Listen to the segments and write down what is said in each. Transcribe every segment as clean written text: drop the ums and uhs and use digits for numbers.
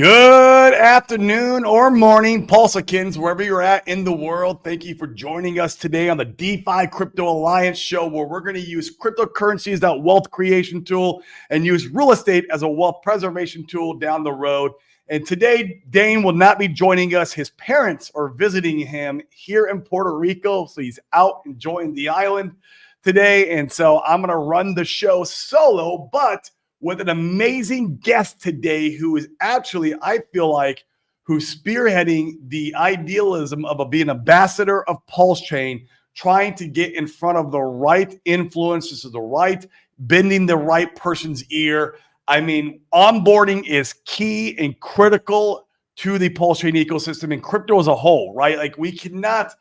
Good afternoon or morning, Pulsakins, wherever you're at in the world. Thank you for joining us today on the DeFi Crypto Alliance show, where we're going to use cryptocurrency as that wealth creation tool and use real estate as a wealth preservation tool down the road. And today, Dane will not be joining us. His parents are visiting him here in Puerto Rico, so he's out enjoying the island today. And so I'm going to run the show solo, but with an amazing guest today who is actually, I feel like, who's spearheading the idealism of being ambassador of PulseChain, trying to get in front of the right influences, the right, bending the right person's ear. I mean, onboarding is key and critical to the PulseChain ecosystem and crypto as a whole, right? Like we cannot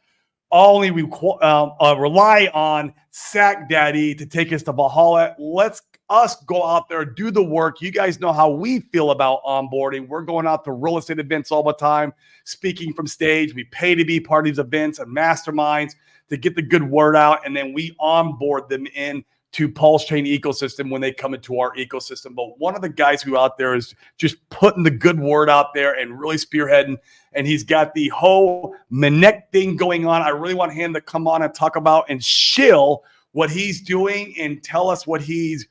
only rely on Sack Daddy to take us to Valhalla. Let's us go out there, do the work. You guys know how we feel about onboarding. We're going out to real estate events all the time, speaking from stage. We pay to be part of these events and masterminds to get the good word out, and then we onboard them in to PulseChain ecosystem when they come into our ecosystem. But one of the guys who out there is just putting the good word out there and really spearheading, and he's got the whole Minnect thing going on. I really want him to come on and talk about and shill what he's doing and tell us what he's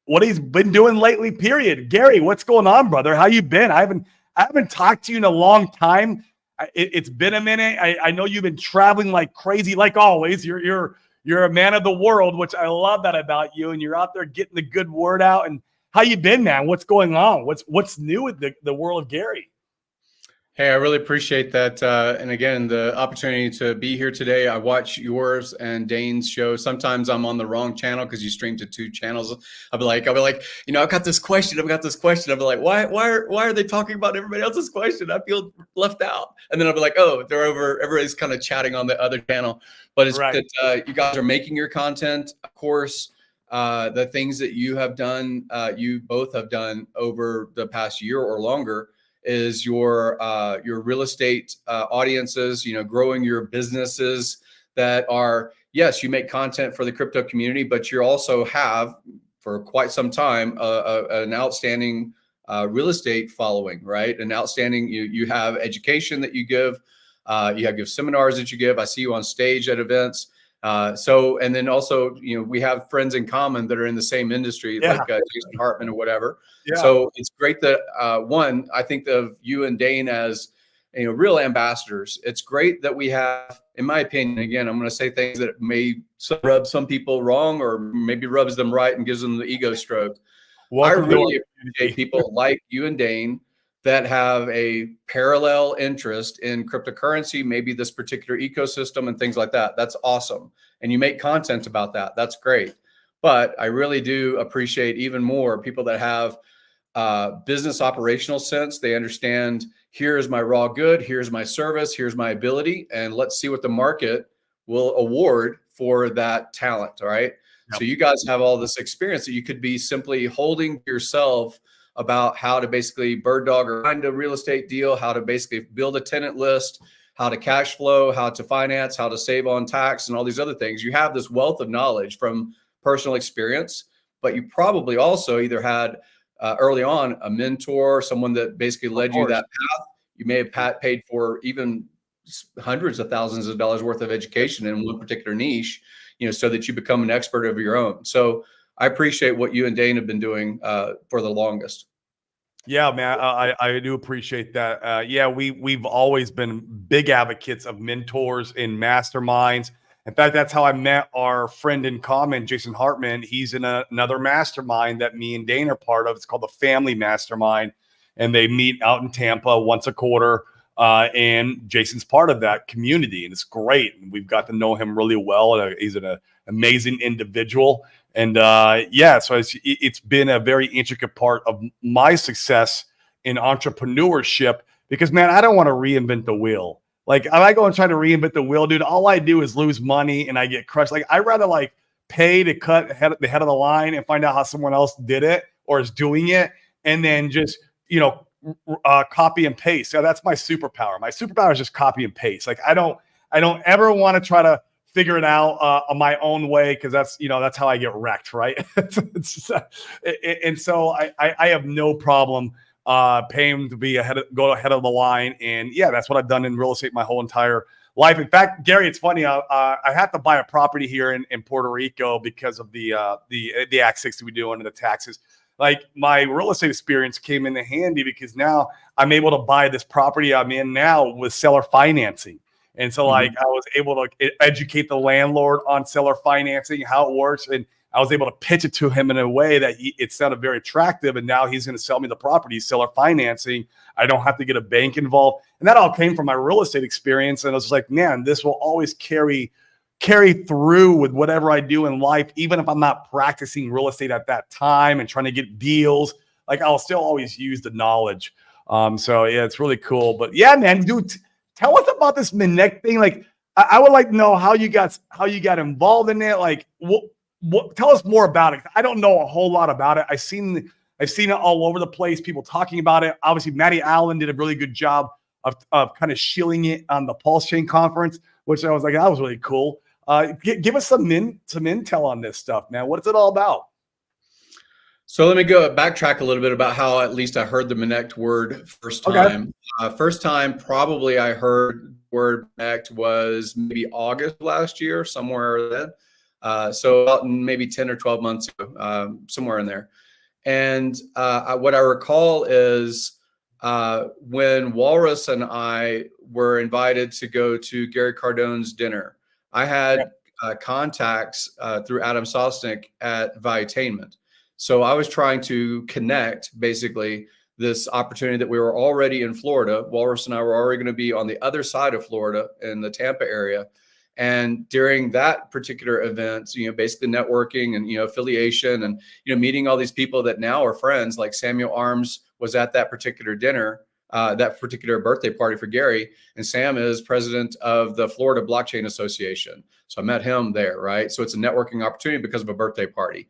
been doing lately, period. Gary, what's going on, brother? How you been? I haven't talked to you in a long time. It's been a minute. I know you've been traveling like crazy, like always. You're a man of the world, which I love that about you. And you're out there getting the good word out. And how you been, man? What's going on? What's new with the world of Gary? Hey, I really appreciate that. And again, the opportunity to be here today. I watch yours and Dane's show. Sometimes I'm on the wrong channel because you stream to two channels. I'll be like, I've got this question. I'll be like, why are they talking about everybody else's question? I feel left out. And then I'll be like, oh, they're over. Everybody's kind of chatting on the other channel. But it's right. That you guys are making your content, of course. The things that you have done, you both have done over the past year or longer, is your real estate audiences, growing your businesses that are, yes, you make content for the crypto community, but you also have for quite some time an outstanding real estate following, right? An outstanding, you have education that you give, you have seminars that you give. I see you on stage at events. And then also, we have friends in common that are in the same industry, like Jason Hartman or whatever. Yeah. So it's great that, one, I think of you and Dane as, real ambassadors. It's great that we have, in my opinion, again, I'm going to say things that may rub some people wrong or maybe rubs them right and gives them the ego stroke. I really appreciate people like you and Dane that have a parallel interest in cryptocurrency, maybe this particular ecosystem and things like that. That's awesome. And you make content about that. That's great. But I really do appreciate even more people that have business operational sense. They understand, here's my raw good, here's my service, here's my ability, and let's see what the market will award for that talent, all right? Yep. So you guys have all this experience that you could be simply holding yourself about how to basically bird dog or find a real estate deal, how to basically build a tenant list, how to cash flow, how to finance, how to save on tax, and all these other things. You have this wealth of knowledge from personal experience, but you probably also either had early on a mentor, someone that basically led you that path. You may have paid for even hundreds of thousands of dollars worth of education in one particular niche, so that you become an expert of your own. So I appreciate what you and Dane have been doing for the longest. Yeah, man, I do appreciate that. We've always been big advocates of mentors and masterminds. In fact, that's how I met our friend in common, Jason Hartman. He's in another mastermind that me and Dane are part of. It's called the Family Mastermind, and they meet out in Tampa once a quarter. And Jason's part of that community, and it's great. And we've got to know him really well. He's an amazing individual. And so it's been a very intricate part of my success in entrepreneurship because, man, I don't want to reinvent the wheel. Like, I go and try to reinvent the wheel, dude. All I do is lose money and I get crushed. Like, I'd rather pay to cut the head of the line and find out how someone else did it or is doing it, and then just copy and paste. So that's my superpower. My superpower is just copy and paste. Like, I don't ever want to try to figure it out on my own way, because that's how I get wrecked, right? And so I have no problem pay him to be go ahead of the line. And yeah, that's what I've done in real estate my whole entire life. In fact, Gary, it's funny. I had to buy a property here in Puerto Rico because of the Act 60 we do under the taxes. Like my real estate experience came in handy because now I'm able to buy this property I'm in now with seller financing. And so like I was able to educate the landlord on seller financing, how it works. And I was able to pitch it to him in a way that it sounded very attractive. And now he's going to sell me the property, seller financing. I don't have to get a bank involved. And that all came from my real estate experience. And I was like, man, this will always carry through with whatever I do in life, even if I'm not practicing real estate at that time and trying to get deals. Like I'll still always use the knowledge. So yeah, it's really cool. But yeah, man, dude, tell us about this Minnect thing. Like I would like to know how you got involved in it. Like what tell us more about it. I don't know a whole lot about it. I've seen it all over the place, people talking about it. Obviously, Matty Allen did a really good job of kind of shilling it on the PulseChain conference, which I was like, that was really cool. Give us some intel on this stuff, man. What is it all about? So let me backtrack a little bit about how at least I heard the Minnect word first time. Okay. First time probably I heard the word Minnect was maybe August last year, somewhere then. So about maybe 10 or 12 months ago, somewhere in there. And what I recall is when Walrus and I were invited to go to Gary Cardone's dinner, I had contacts through Adam Sosnick at Valuetainment. So I was trying to connect basically this opportunity that we were already in Florida. Walrus and I were already going to be on the other side of Florida in the Tampa area. And during that particular event, basically networking and, affiliation and, meeting all these people that now are friends, like Samuel Arms was at that particular dinner, that particular birthday party for Gary. And Sam is president of the Florida Blockchain Association. So I met him there, right? So it's a networking opportunity because of a birthday party.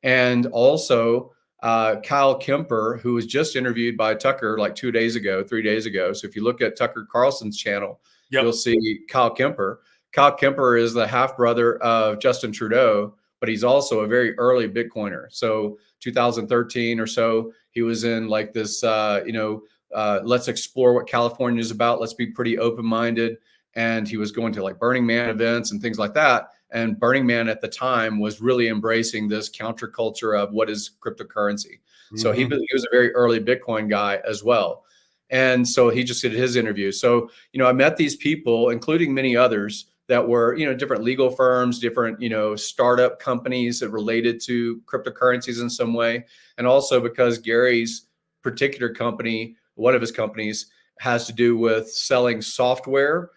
And also Kyle Kemper, who was just interviewed by Tucker like 3 days ago. So if you look at Tucker Carlson's channel, you'll see Kyle Kemper. Kyle Kemper is the half brother of Justin Trudeau, but he's also a very early Bitcoiner. So 2013 or so, he was in like this, let's explore what California is about. Let's be pretty open-minded. And he was going to like Burning Man events and things like that. And Burning Man at the time was really embracing this counterculture of what is cryptocurrency. So he was a very early Bitcoin guy as well. And so he just did his interview. So, I met these people, including many others that were, different legal firms, different, startup companies that related to cryptocurrencies in some way. And also because Gary's particular company, one of his companies, has to do with selling software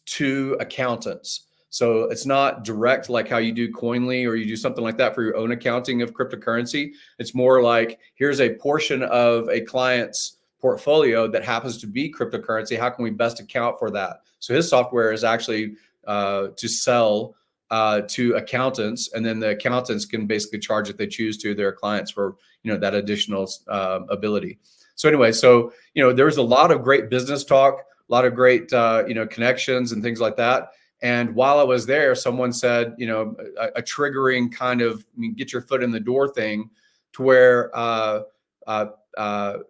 to accountants. So it's not direct like how you do Coinly or you do something like that for your own accounting of cryptocurrency. It's more like, here's a portion of a client's portfolio that happens to be cryptocurrency. How can we best account for that? So his software is actually to sell to accountants, and then the accountants can basically charge if they choose to their clients for that additional ability. So anyway, there was a lot of great business talk, a lot of great connections and things like that. And while I was there, someone said, a triggering kind of get your foot in the door thing, to where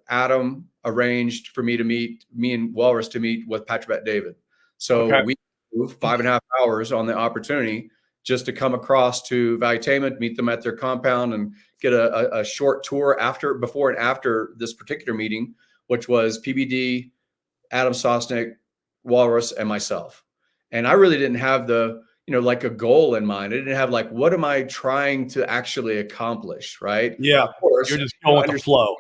Adam arranged for me and Walrus to meet with Patrick Bet-David. So we moved 5.5 hours on the opportunity just to come across to Valuetainment, meet them at their compound, and get a short tour before and after this particular meeting, which was PBD, Adam Sosnick, Walrus, and myself. And I really didn't have like a goal in mind. I didn't have like, what am I trying to actually accomplish, right? Yeah, of course. You're just going with the flow.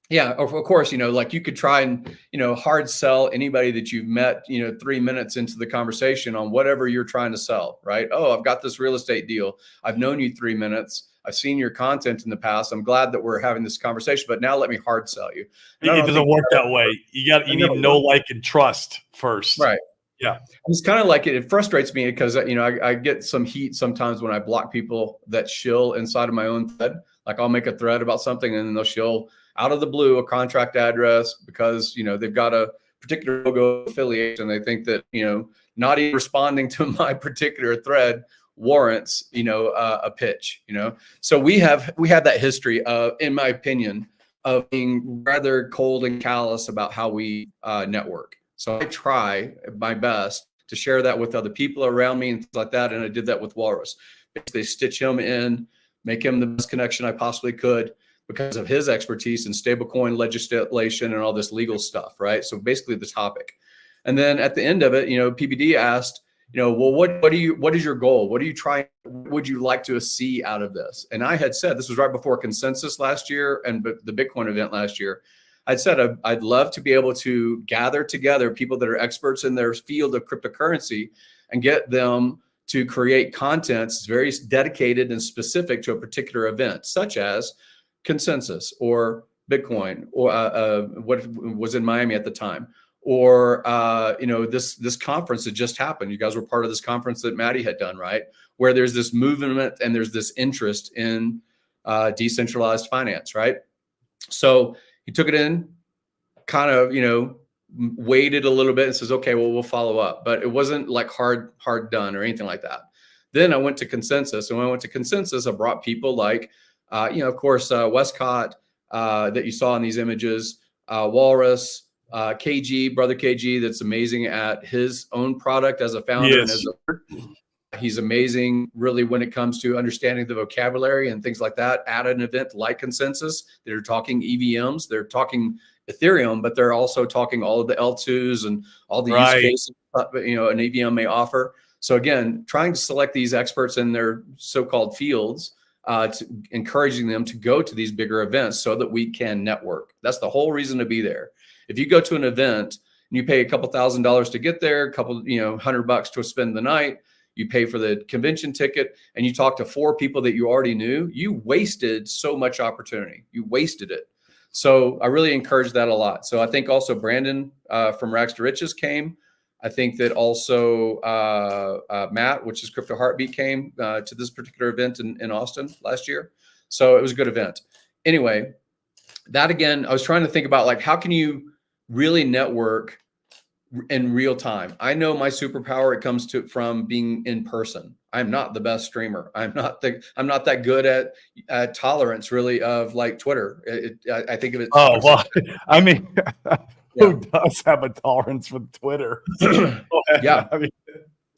Yeah, of course, like you could try and, hard sell anybody that you've met, 3 minutes into the conversation on whatever you're trying to sell, right? Oh, I've got this real estate deal. I've known you 3 minutes. I've seen your content in the past. I'm glad that we're having this conversation, but now let me hard sell you. It doesn't work that way. You need to know, like, and trust first. Right. Yeah. It's kind of like it frustrates me because, I get some heat sometimes when I block people that shill inside of my own thread. Like I'll make a thread about something and then they'll shill out of the blue a contract address because, they've got a particular logo affiliation. They think that, not even responding to my particular thread warrants, a pitch, So we have that history of, in my opinion, of being rather cold and callous about how we network. So I try my best to share that with other people around me and things like that. And I did that with Walrus. Basically stitch him in, make him the best connection I possibly could because of his expertise in stablecoin legislation and all this legal stuff, right? So basically the topic. And then at the end of it, PBD asked, well, what is your goal? What are you trying? What would you like to see out of this? And I had said, this was right before Consensus last year and the Bitcoin event last year. I'd said I'd love to be able to gather together people that are experts in their field of cryptocurrency and get them to create content that's very dedicated and specific to a particular event, such as Consensus or Bitcoin, or what was in Miami at the time, or this conference that just happened. You guys were part of this conference that Maddie had done, right? Where there's this movement and there's this interest in decentralized finance, right? So he took it in, kind of, waited a little bit and says, okay, well, we'll follow up. But it wasn't like hard done or anything like that. Then I went to Consensus. And when I went to Consensus, I brought people like, of course, Westcott that you saw in these images, Walrus, KG, brother KG, that's amazing at his own product as a founder. Yes. And he's amazing, really, when it comes to understanding the vocabulary and things like that at an event like Consensus. They're talking EVMs, they're talking Ethereum, but they're also talking all of the L2s and all the use cases, an EVM may offer. So again, trying to select these experts in their so-called fields, to encouraging them to go to these bigger events so that we can network. That's the whole reason to be there. If you go to an event and you pay a couple $1,000s to get there, a couple, $100 to spend the night, you pay for the convention ticket, and you talk to 4 people that you already knew, you wasted so much opportunity. You wasted it. So I really encourage that a lot. So I think also Brandon from Rags to Riches came. I think that also Matt, which is Crypto Heartbeat, came to this particular event in Austin last year. So it was a good event. Anyway, that again, I was trying to think about, like, how can you really network in real time? I know my superpower, it comes from being in person. I'm not the best streamer. I'm not that good at tolerance, really of like Twitter. I think of it. Oh, well, I mean, who does have a tolerance for Twitter? Yeah. I mean,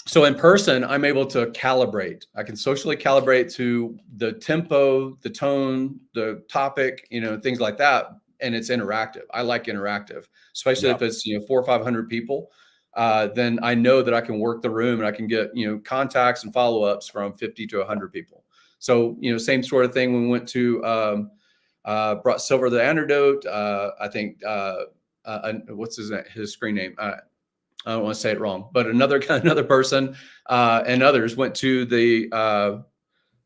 so in person, I'm able to calibrate. I can socially calibrate to the tempo, the tone, the topic, things like that. And it's interactive. I like interactive, especially if it's 400 or 500 people. Then I know that I can work the room and I can get contacts and follow-ups from 50 to 100 people. So same sort of thing when we went to brought Silver the Antidote. I think what's his screen name? I don't want to say it wrong, but another person and others went to the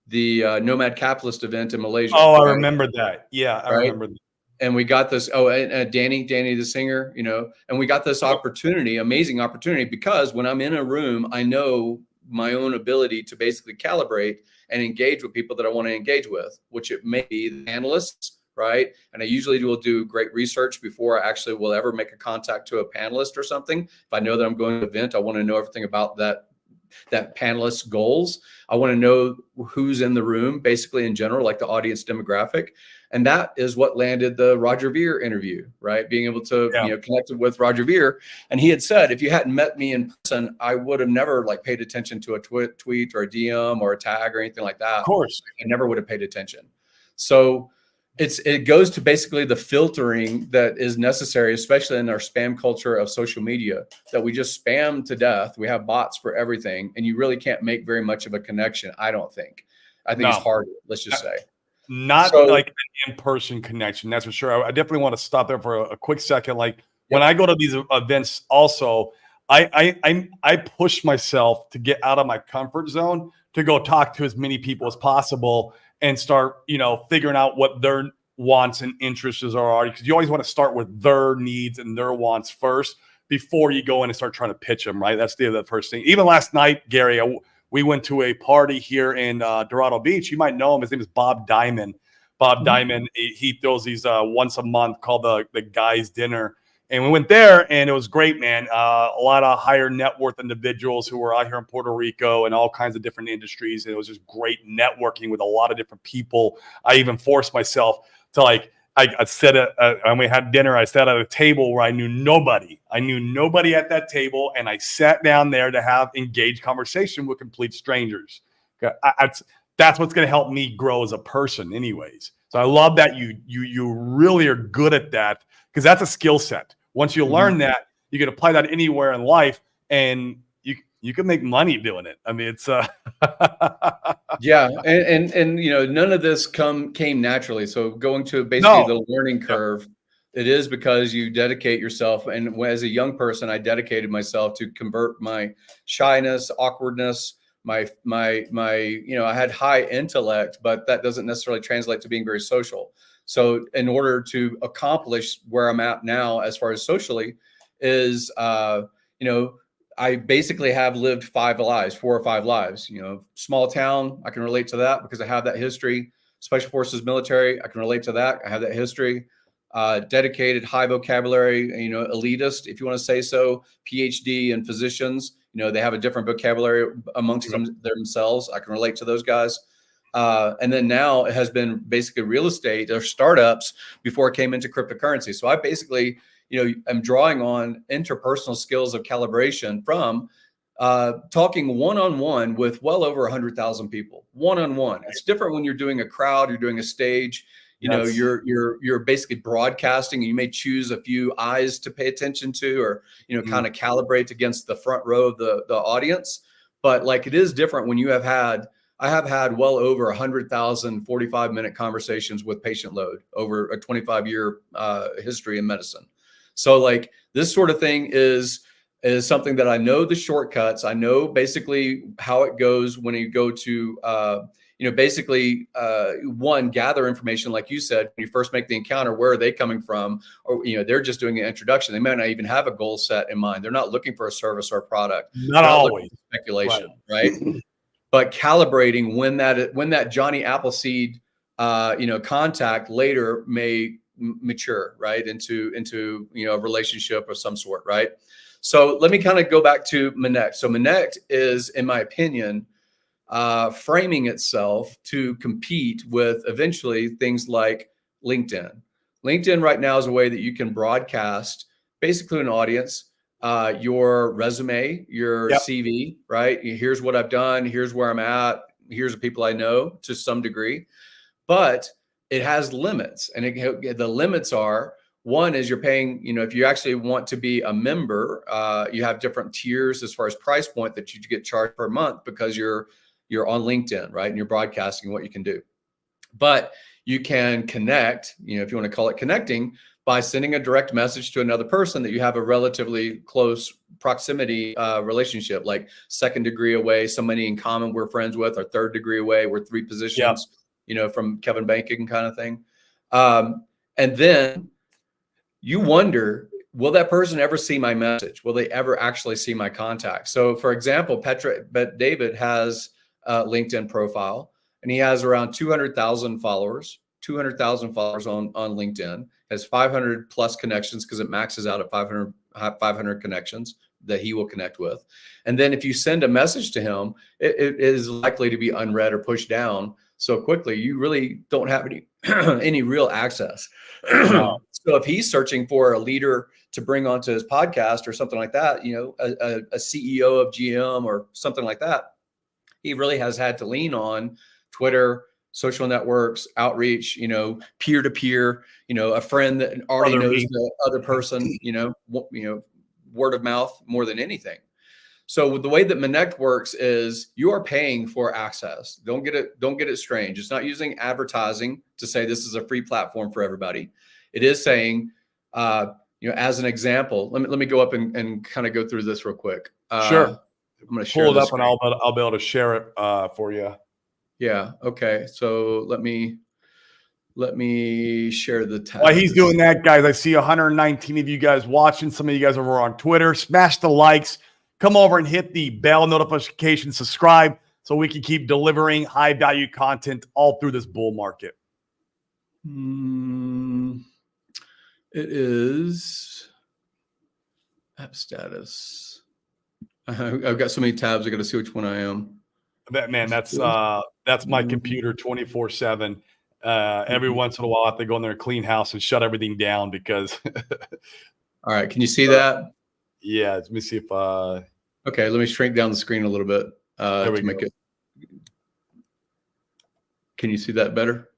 Nomad Capitalist event in Malaysia. Oh, I remember that. Yeah, I remember that. And we got this, and Danny the singer, and we got this opportunity, amazing opportunity, because when I'm in a room, I know my own ability to basically calibrate and engage with people that I want to engage with, which it may be the analysts, right? And I usually will do great research before I actually will ever make a contact to a panelist or something. If I know that I'm going to an event, I want to know everything about that panelist's goals. I want to know who's in the room, basically in general, like the audience demographic. And that is what landed the Roger Ver interview, right? Being able to, connect with Roger Ver. And he had said, if you hadn't met me in person, I would have never paid attention to a tweet or a DM or a tag or anything like that. Of course. I never would have paid attention. So it goes to basically the filtering that is necessary, especially in our spam culture of social media, that we just spam to death. We have bots for everything, and you really can't make very much of a connection. I don't think. I think it's hard. Let's just say. Not like an in-person connection, that's for sure. I definitely want to stop there for a quick second. Like when I go to these events, also, I push myself to get out of my comfort zone to go talk to as many people as possible and start, figuring out what their wants and interests are. Because you always want to start with their needs and their wants first before you go in and start trying to pitch them, right? That's the first thing. Even last night, Gary, we went to a party here in Dorado Beach. You might know him. His name is Bob Diamond. Bob Diamond, he throws these once a month called the Guys Dinner. And we went there, and it was great, man. A lot of higher net worth individuals who were out here in Puerto Rico and all kinds of different industries. And it was just great networking with a lot of different people. I even forced myself to I said and we had dinner. I sat at a table where I knew nobody. I knew nobody at that table, and I sat down there to have engaged conversation with complete strangers. That's what's going to help me grow as a person, anyways. So I love that you really are good at that, because that's a skill set. Once you learn that, you can apply that anywhere in life, and you can make money doing it. I mean, it's yeah, and you know, none of this came naturally. So going to basically no. the learning curve, it is because you dedicate yourself. And as a young person, I dedicated myself to convert my shyness, awkwardness, my you know, I had high intellect, but that doesn't necessarily translate to being very social. So in order to accomplish where I'm at now as far as socially is you know, I basically have lived 4 or 5 lives. You know, small town, I can relate to that because I have that history. Special forces, military, I can relate to that. I have that history. Dedicated, high vocabulary, you know, elitist, if you want to say so. PhD and physicians, you know, they have a different vocabulary amongst themselves. I can relate to those guys. And then now it has been basically real estate or startups before it came into cryptocurrency. So I basically, you know, I'm drawing on interpersonal skills of calibration from talking one-on-one with well over 100,000 people. One-on-one. It's different when you're doing a crowd, you're doing a stage. You know, you're basically broadcasting. You may choose a few eyes to pay attention to, or you know, kind of calibrate against the front row of the audience. But like, it is different when I have had well over 100,000 45-minute conversations with patient load over a 25-year history in medicine. So like, this sort of thing is something that I know the shortcuts. I know basically how it goes when you go to, you know, basically one, gather information. Like you said, when you first make the encounter, where are they coming from? Or, you know, they're just doing an introduction. They might not even have a goal set in mind. They're not looking for a service or a product. Not always. Speculation, right? But calibrating when that Johnny Appleseed, you know, contact later may mature, right, into you know, a relationship of some sort, right? So let me kind of go back to Minnect. So Minnect is, in my opinion, framing itself to compete with eventually things like LinkedIn. LinkedIn right now is a way that you can broadcast basically an audience, your resume, your CV, right? Here's what I've done. Here's where I'm at. Here's the people I know to some degree, but it has limits. And the limits are, one is you're paying, you know, if you actually want to be a member, you have different tiers as far as price point that you get charged per month because you're on LinkedIn, right? And you're broadcasting what you can do. But you can connect, you know, if you want to call it connecting, by sending a direct message to another person that you have a relatively close proximity relationship, like second degree away, somebody in common we're friends with, or third degree away, we're 3 positions, you know, from Kevin Bacon kind of thing. And then you wonder, will that person ever see my message? Will they ever actually see my contact? So for example, David has a LinkedIn profile, and he has around 200,000 followers on LinkedIn, has 500 plus connections because it maxes out at 500 connections that he will connect with. And then if you send a message to him, it is likely to be unread or pushed down so quickly, you really don't have any real access. So if he's searching for a leader to bring onto his podcast or something like that, you know, a CEO of GM or something like that, he really has had to lean on Twitter, social networks, outreach, you know, peer-to-peer, you know, a friend that already knows the other person, you know, word of mouth more than anything. So the way that Minnect works is you are paying for access. Don't get it strange. It's not using advertising to say this is a free platform for everybody. It is saying, you know, as an example, let me go up and kind of go through this real quick. Sure. I'm going to pull it up and I'll be able to share it for you. Yeah. Okay. So let me share the tab. While he's doing that, guys, I see 119 of you guys watching. Some of you guys are on Twitter. Smash the likes. Come over and hit the bell notification, subscribe, so we can keep delivering high value content all through this bull market. It is app status. I've got so many tabs. I got to see which one I am. That's my computer 24/7. Every once in a while, I have to go in there and clean house and shut everything down because. All right. Can you see that? Yeah. Let me see if. Okay. Let me shrink down the screen a little bit to make it. Can you see that better?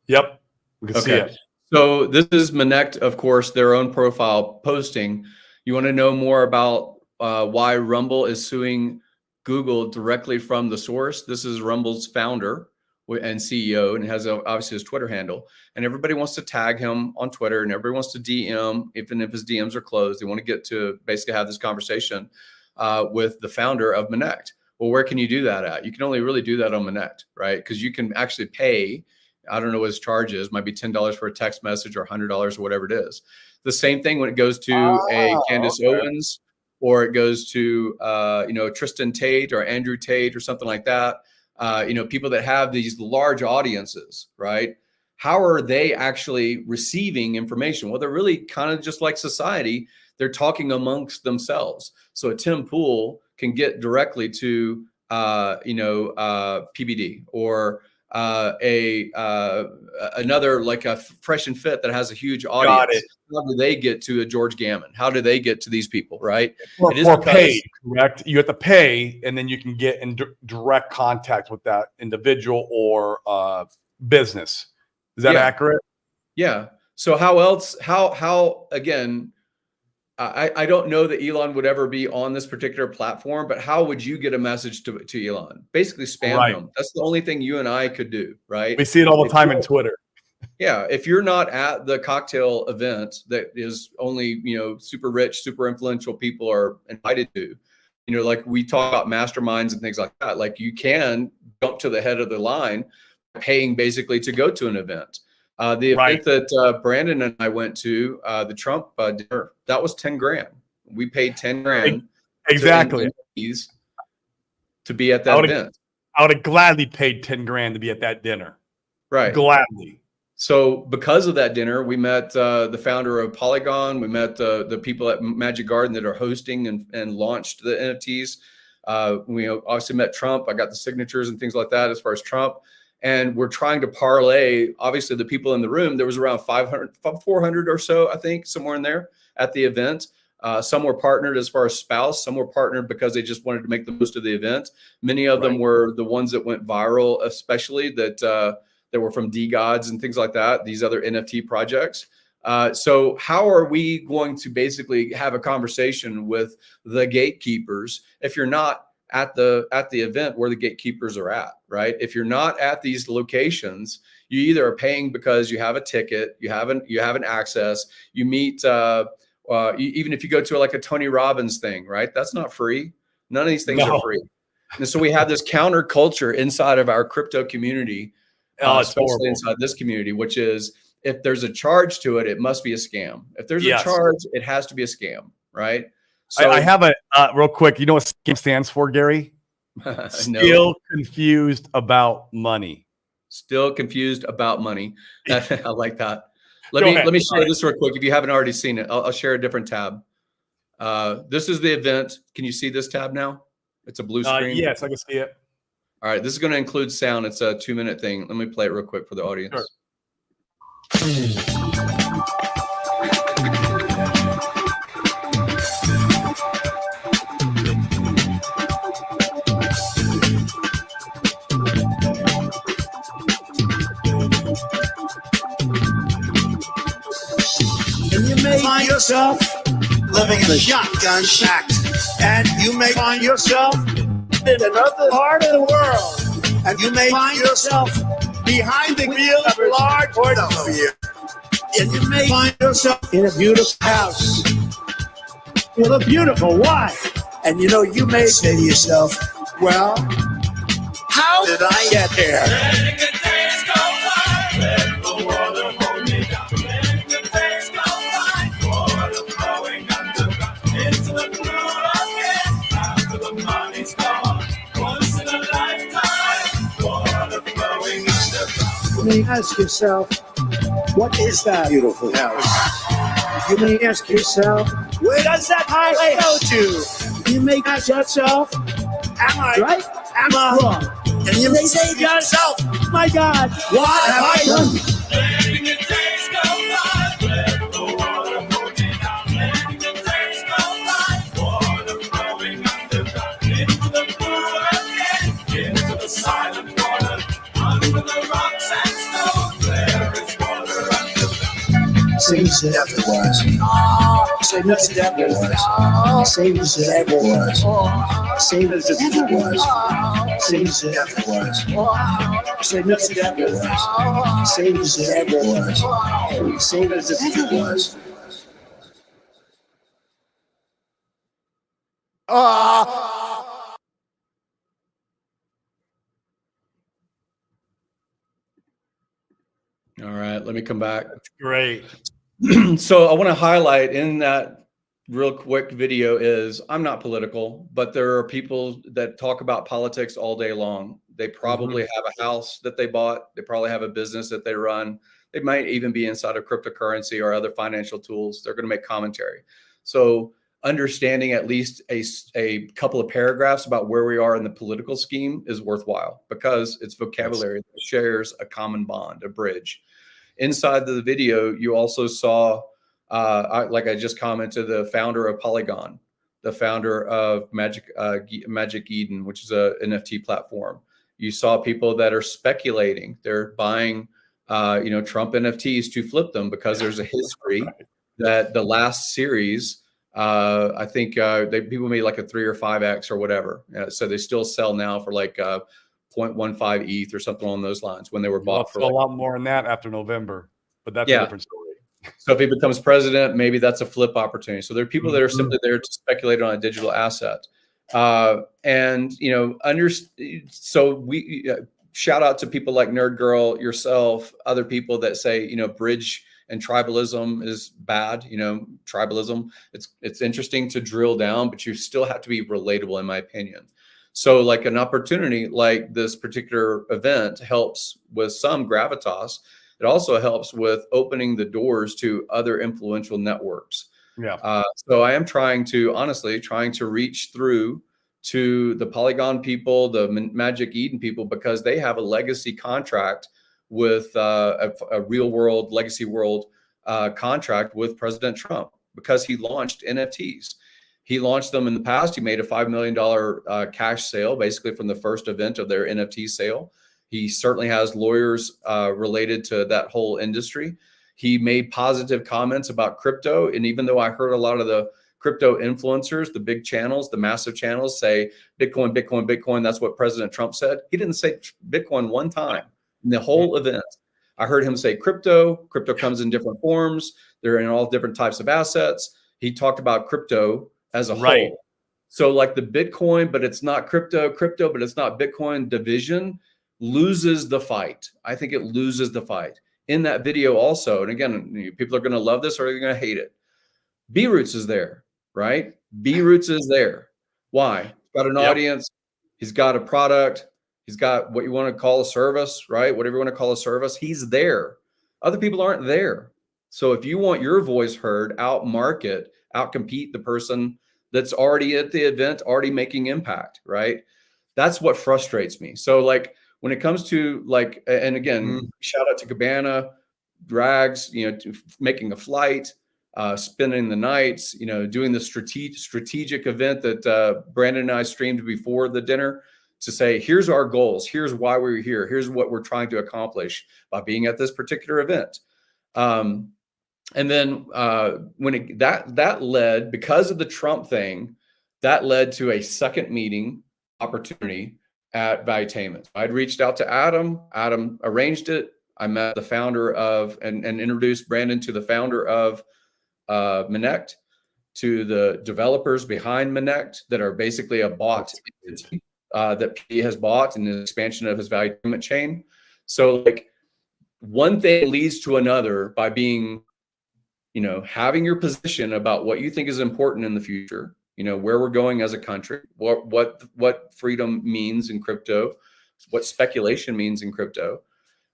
Yep. We can see it. So this is Minnect, of course, their own profile posting. You want to know more about why Rumble is suing Google directly from the source? This is Rumble's founder and CEO, and has obviously his Twitter handle. And everybody wants to tag him on Twitter, and everybody wants to DM, even if his DMs are closed. They want to get to basically have this conversation with the founder of Minnect. Well, where can you do that at? You can only really do that on Minnect, right? Because you can actually pay. I don't know what his charge is. Might be $10 for a text message or $100 or whatever it is. The same thing when it goes to a Candace Owens, or it goes to Tristan Tate or Andrew Tate or something like that. People that have these large audiences, right? How are they actually receiving information? Well, they're really kind of just like society. They're talking amongst themselves. So a Tim Pool can get directly to PBD or another like a Fresh and Fit that has a huge audience. How do they get to a George Gammon? How do they get to these people, right? It is paid, correct? You have to pay, and then you can get in direct contact with that individual or business. Is that accurate? Yeah. So how again, I don't know that Elon would ever be on this particular platform, but how would you get a message to Elon? Basically spam him. That's the only thing you and I could do, right? We see it all the time in Twitter. Yeah. If you're not at the cocktail event that is only, super rich, super influential people are invited to, like we talk about masterminds and things like that, like you can jump to the head of the line paying basically to go to an event. The event that Brandon and I went to, the Trump dinner, that was 10 grand. We paid 10 grand exactly to be at that event. I would have gladly paid 10 grand to be at that dinner. Right. Gladly. So because of that dinner, we met the founder of Polygon. We met the people at Magic Garden that are hosting and launched the NFTs. We obviously met Trump. I got the signatures and things like that as far as Trump. And we're trying to parlay, obviously, the people in the room. There was around 400 or so, I think, somewhere in there at the event. Some were partnered as far as spouse. Some were partnered because they just wanted to make the most of the event. Many of them were the ones that went viral, especially that were from DGods and things like that, these other NFT projects. So how are we going to basically have a conversation with the gatekeepers if you're not at the event where the gatekeepers are at, right? If you're not at these locations, you either are paying because you have a ticket, you have an access, you meet, even if you go to like a Tony Robbins thing, right? That's not free. None of these things are free. And so we have this counterculture inside of our crypto community, especially inside this community, which is if there's a charge to it, it must be a scam. If there's a charge, it has to be a scam, right? So I have a real quick. You know what SCAM stands for, Gary? Still confused about money. Still confused about money. I like that. Let me share this real quick. If you haven't already seen it, I'll share a different tab. This is the event. Can you see this tab now? It's a blue screen. Yes, I can see it. All right. This is going to include sound. It's a 2-minute thing. Let me play it real quick for the audience. Sure. Find yourself living in a shotgun shack, and you may find yourself in another part of the world, and you may find yourself behind the wheel of a large automobile, and you may find yourself in a beautiful house with a beautiful wife, and you may say to yourself, well, how did I get there? You may ask yourself, what is that beautiful house? You may ask yourself, where does that highway go to? You may ask yourself, am I right? Am I wrong? And you may say to yourself, my God, what have I done? Letting the days go by, let the water moving out. Letting the days go by, water flowing underground. Into the pool again, into the silent water. Under the rocks and stones, there is water underground. Save us if it was. Save us if it was. Save us if it was. Save us if it was. Save us if it was. Save us if it was. Save us if it was. Save us if it was. All right, let me come back. Great. So I want to highlight in that real quick video is I'm not political, but there are people that talk about politics all day long. They probably have a house that they bought. They probably have a business that they run. They might even be inside of cryptocurrency or other financial tools. They're going to make commentary. So understanding at least a couple of paragraphs about where we are in the political scheme is worthwhile because it's vocabulary that shares a common bond, a bridge. Inside the video, you also saw, like I just commented, the founder of Polygon, the founder of Magic Eden, which is a NFT platform. You saw people that are speculating. They're buying, Trump NFTs to flip them because there's a history that the last series, I think people made like a 3 or 5x or whatever. So they still sell now for like 0.15 ETH or something along those lines when they were bought for a lot more than that after November, but that's a different story. So if he becomes president, maybe that's a flip opportunity. So there are people that are simply there to speculate on a digital asset. So we shout out to people like Nerd Girl, yourself, other people that say, bridge and tribalism is bad. Tribalism, it's interesting to drill down, but you still have to be relatable, in my opinion. So like an opportunity like this particular event helps with some gravitas. It also helps with opening the doors to other influential networks. Yeah. So I am trying to reach through to the Polygon people, the Magic Eden people, because they have a legacy contract with a real world, legacy world contract with President Trump because he launched NFTs. He launched them in the past. He made a $5 million cash sale, basically from the first event of their NFT sale. He certainly has lawyers related to that whole industry. He made positive comments about crypto. And even though I heard a lot of the crypto influencers, the big channels, the massive channels say Bitcoin, Bitcoin, Bitcoin, that's what President Trump said. He didn't say Bitcoin one time in the whole event. I heard him say crypto. Crypto comes in different forms. They're in all different types of assets. He talked about crypto as a whole. So like the Bitcoin, but it's not crypto, but it's not Bitcoin division loses the fight. I think it loses the fight. In that video also, and again, people are going to love this or they're going to hate it. B-Roots is there, right? B-Roots is there. Why? He's got an audience. He's got a product. He's got what you want to call a service, right? Whatever you want to call a service. He's there. Other people aren't there. So if you want your voice heard, out-market, out-compete the person that's already at the event, already making impact, right? That's what frustrates me. So like when it comes to like, and again, shout out to Cabana, Drags, making a flight, spending the nights, doing the strategic event that Brandon and I streamed before the dinner to say, here's our goals. Here's why we're here. Here's what we're trying to accomplish by being at this particular event. And then when that led, because of the Trump thing, that led to a second meeting opportunity at Valuetainment. I'd reached out to Adam. Adam arranged it. I met the founder of and introduced Brandon to the founder of Minnect, to the developers behind Minnect that are basically a bot entity, that he has bought in the expansion of his Valuetainment chain. So like one thing leads to another by being, having your position about what you think is important in the future, where we're going as a country, what freedom means in crypto, what speculation means in crypto.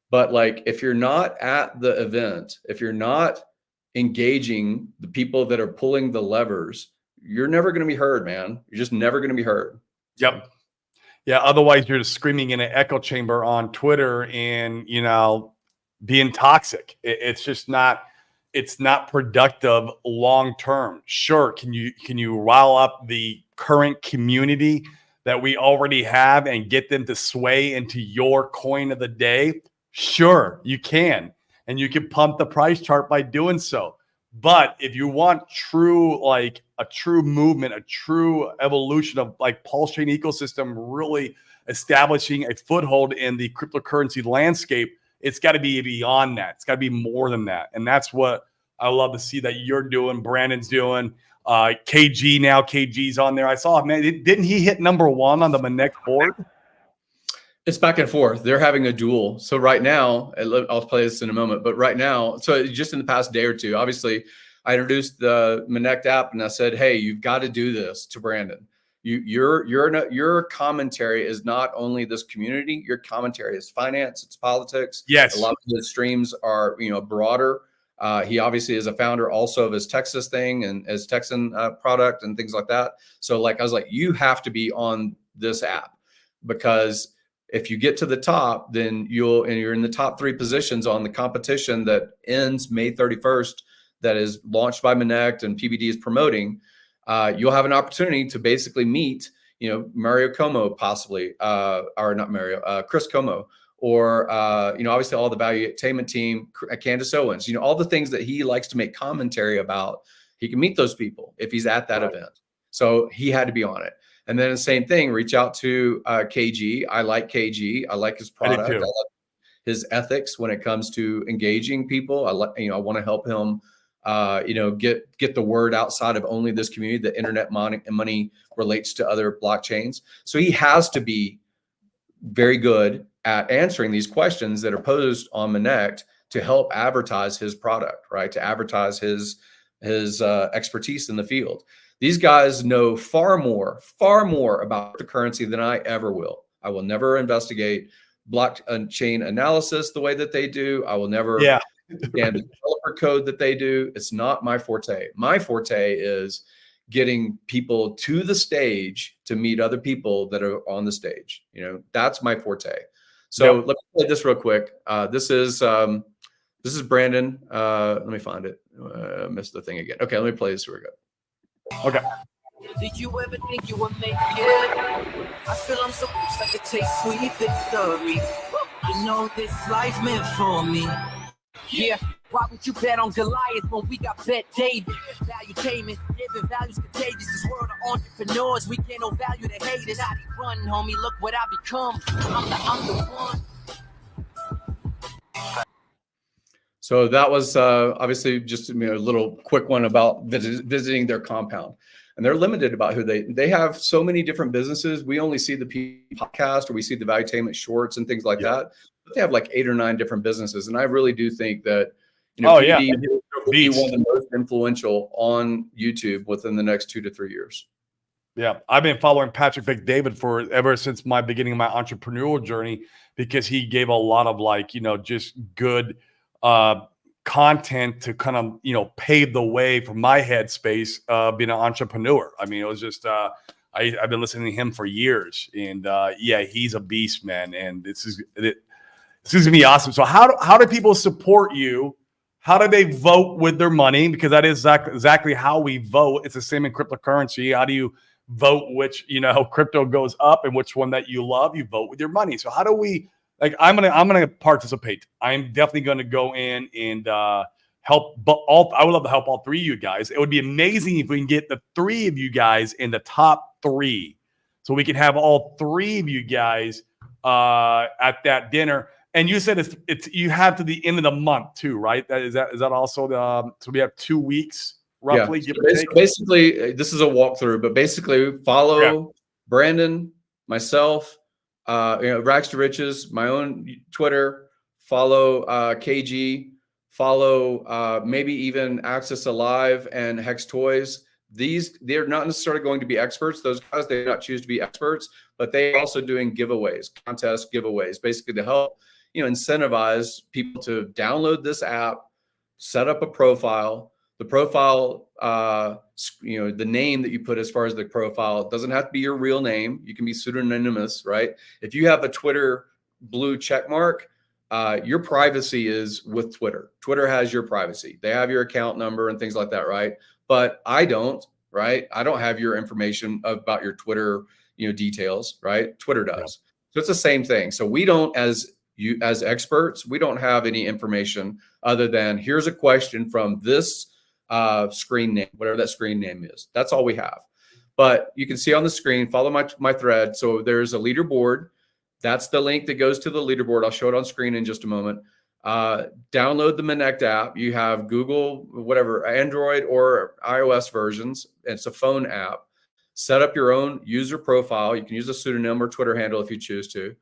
But like, if you're not at the event, if you're not engaging the people that are pulling the levers, you're never going to be heard, man. You're just never going to be heard. Yep. Yeah. Otherwise, you're just screaming in an echo chamber on Twitter and, being toxic. It's just not. It's not productive long term. Sure, can you rile up the current community that we already have and get them to sway into your coin of the day? Sure, you can, and you can pump the price chart by doing so. But if you want a true movement, a true evolution of like PulseChain ecosystem really establishing a foothold in the cryptocurrency landscape, it's got to be beyond that. It's got to be more than that. And that's what I love to see that you're doing, Brandon's doing. KG now, KG's on there. I saw, man, didn't he hit #1 on the Minnect board? It's back and forth. They're having a duel. So right now, I'll play this in a moment, but right now, so just in the past day or two, obviously, I introduced the Minnect app and I said, hey, you've got to do this to Brandon. Your commentary is not only this community, your commentary is finance, it's politics. Yes. A lot of the streams are, broader. He obviously is a founder also of his Texas thing and his Texan product and things like that. So I was like, you have to be on this app, because if you get to the top, then you're in the top 3 positions on the competition that ends May 31st, that is launched by Minnect and PBD is promoting. You'll have an opportunity to basically meet, Mario Como possibly, or not Mario, Chris Como, or, obviously all the valuetainment team, Candace Owens, all the things that he likes to make commentary about. He can meet those people if he's at that event. So he had to be on it. And then the same thing, reach out to KG. I like KG. I like his product. I like his ethics when it comes to engaging people. I want to help him, get the word outside of only this community. The internet money relates to other blockchains. So he has to be very good at answering these questions that are posed on Minnect to help advertise his product, right? To advertise his expertise in the field. These guys know far more about the currency than I ever will. I will never investigate blockchain analysis the way that they do. I will never understand the developer code that they do. It's not my forte. My forte is getting people to the stage to meet other people that are on the stage. That's my forte. So let me play this real quick. This is Brandon. Let me find it. I missed the thing again. Okay, let me play this real quick. Okay. Did you ever think you would make it? I feel I'm so close, I could take sweet victory. This life meant for me. Yeah, why would you bet on Goliath when we got bet David? Valuetainment, giving values contagious. This world of entrepreneurs, we can't no value to haters. I be running, homie, look what I become. I'm the one. So that was obviously just a little quick one about visiting their compound. And they're limited about who they have so many different businesses. We only see the podcast, or we see the valuetainment shorts and things like that. But they have like 8 or 9 different businesses. And I really do think that PBD will be one of the most influential on YouTube within the next 2 to 3 years. Yeah, I've been following Patrick David ever since my beginning of my entrepreneurial journey, because he gave a lot of just good content to kind of, pave the way for my headspace being an entrepreneur. I mean, it was just, I've been listening to him for years, and he's a beast, man. And this is gonna be awesome. So how do people support you? How do they vote with their money? Because that is exactly how we vote. It's the same in cryptocurrency. How do you vote which, crypto goes up and which one that you love? You vote with your money. So how do we, I'm gonna participate. I'm definitely gonna go in and help. But I would love to help all 3 of you guys. It would be amazing if we can get the 3 of you guys in the top 3, so we can have all 3 of you guys at that dinner. And you said it's you have to the end of the month too, right? Is that also so we have 2 weeks roughly? Yeah. Give or take? Basically, this is a walkthrough, but basically follow Brandon, myself, Rags to Riches, my own Twitter, follow KG, follow maybe even Access Alive and Hex Toys. They're not necessarily going to be experts. Those guys, they do not choose to be experts, but they're also doing giveaways, contest giveaways, basically to help incentivize people to download this app, set up a profile. The profile, the name that you put as far as the profile, it doesn't have to be your real name. You can be pseudonymous, right? If you have a Twitter blue check mark, your privacy is with Twitter. Twitter has your privacy. They have your account number and things like that, right? But I don't, right? I don't have your information about your Twitter, details, right? Twitter does. Yeah. So it's the same thing. So we don't, as experts, we don't have any information other than here's a question from this screen name, whatever that screen name is. That's all we have. But you can see on the screen, follow my thread. So there's a leaderboard. That's the link that goes to the leaderboard. I'll show it on screen in just a moment. Download the Minnect app. You have Google, whatever, Android or iOS versions. It's a phone app. Set up your own user profile. You can use a pseudonym or Twitter handle if you choose to.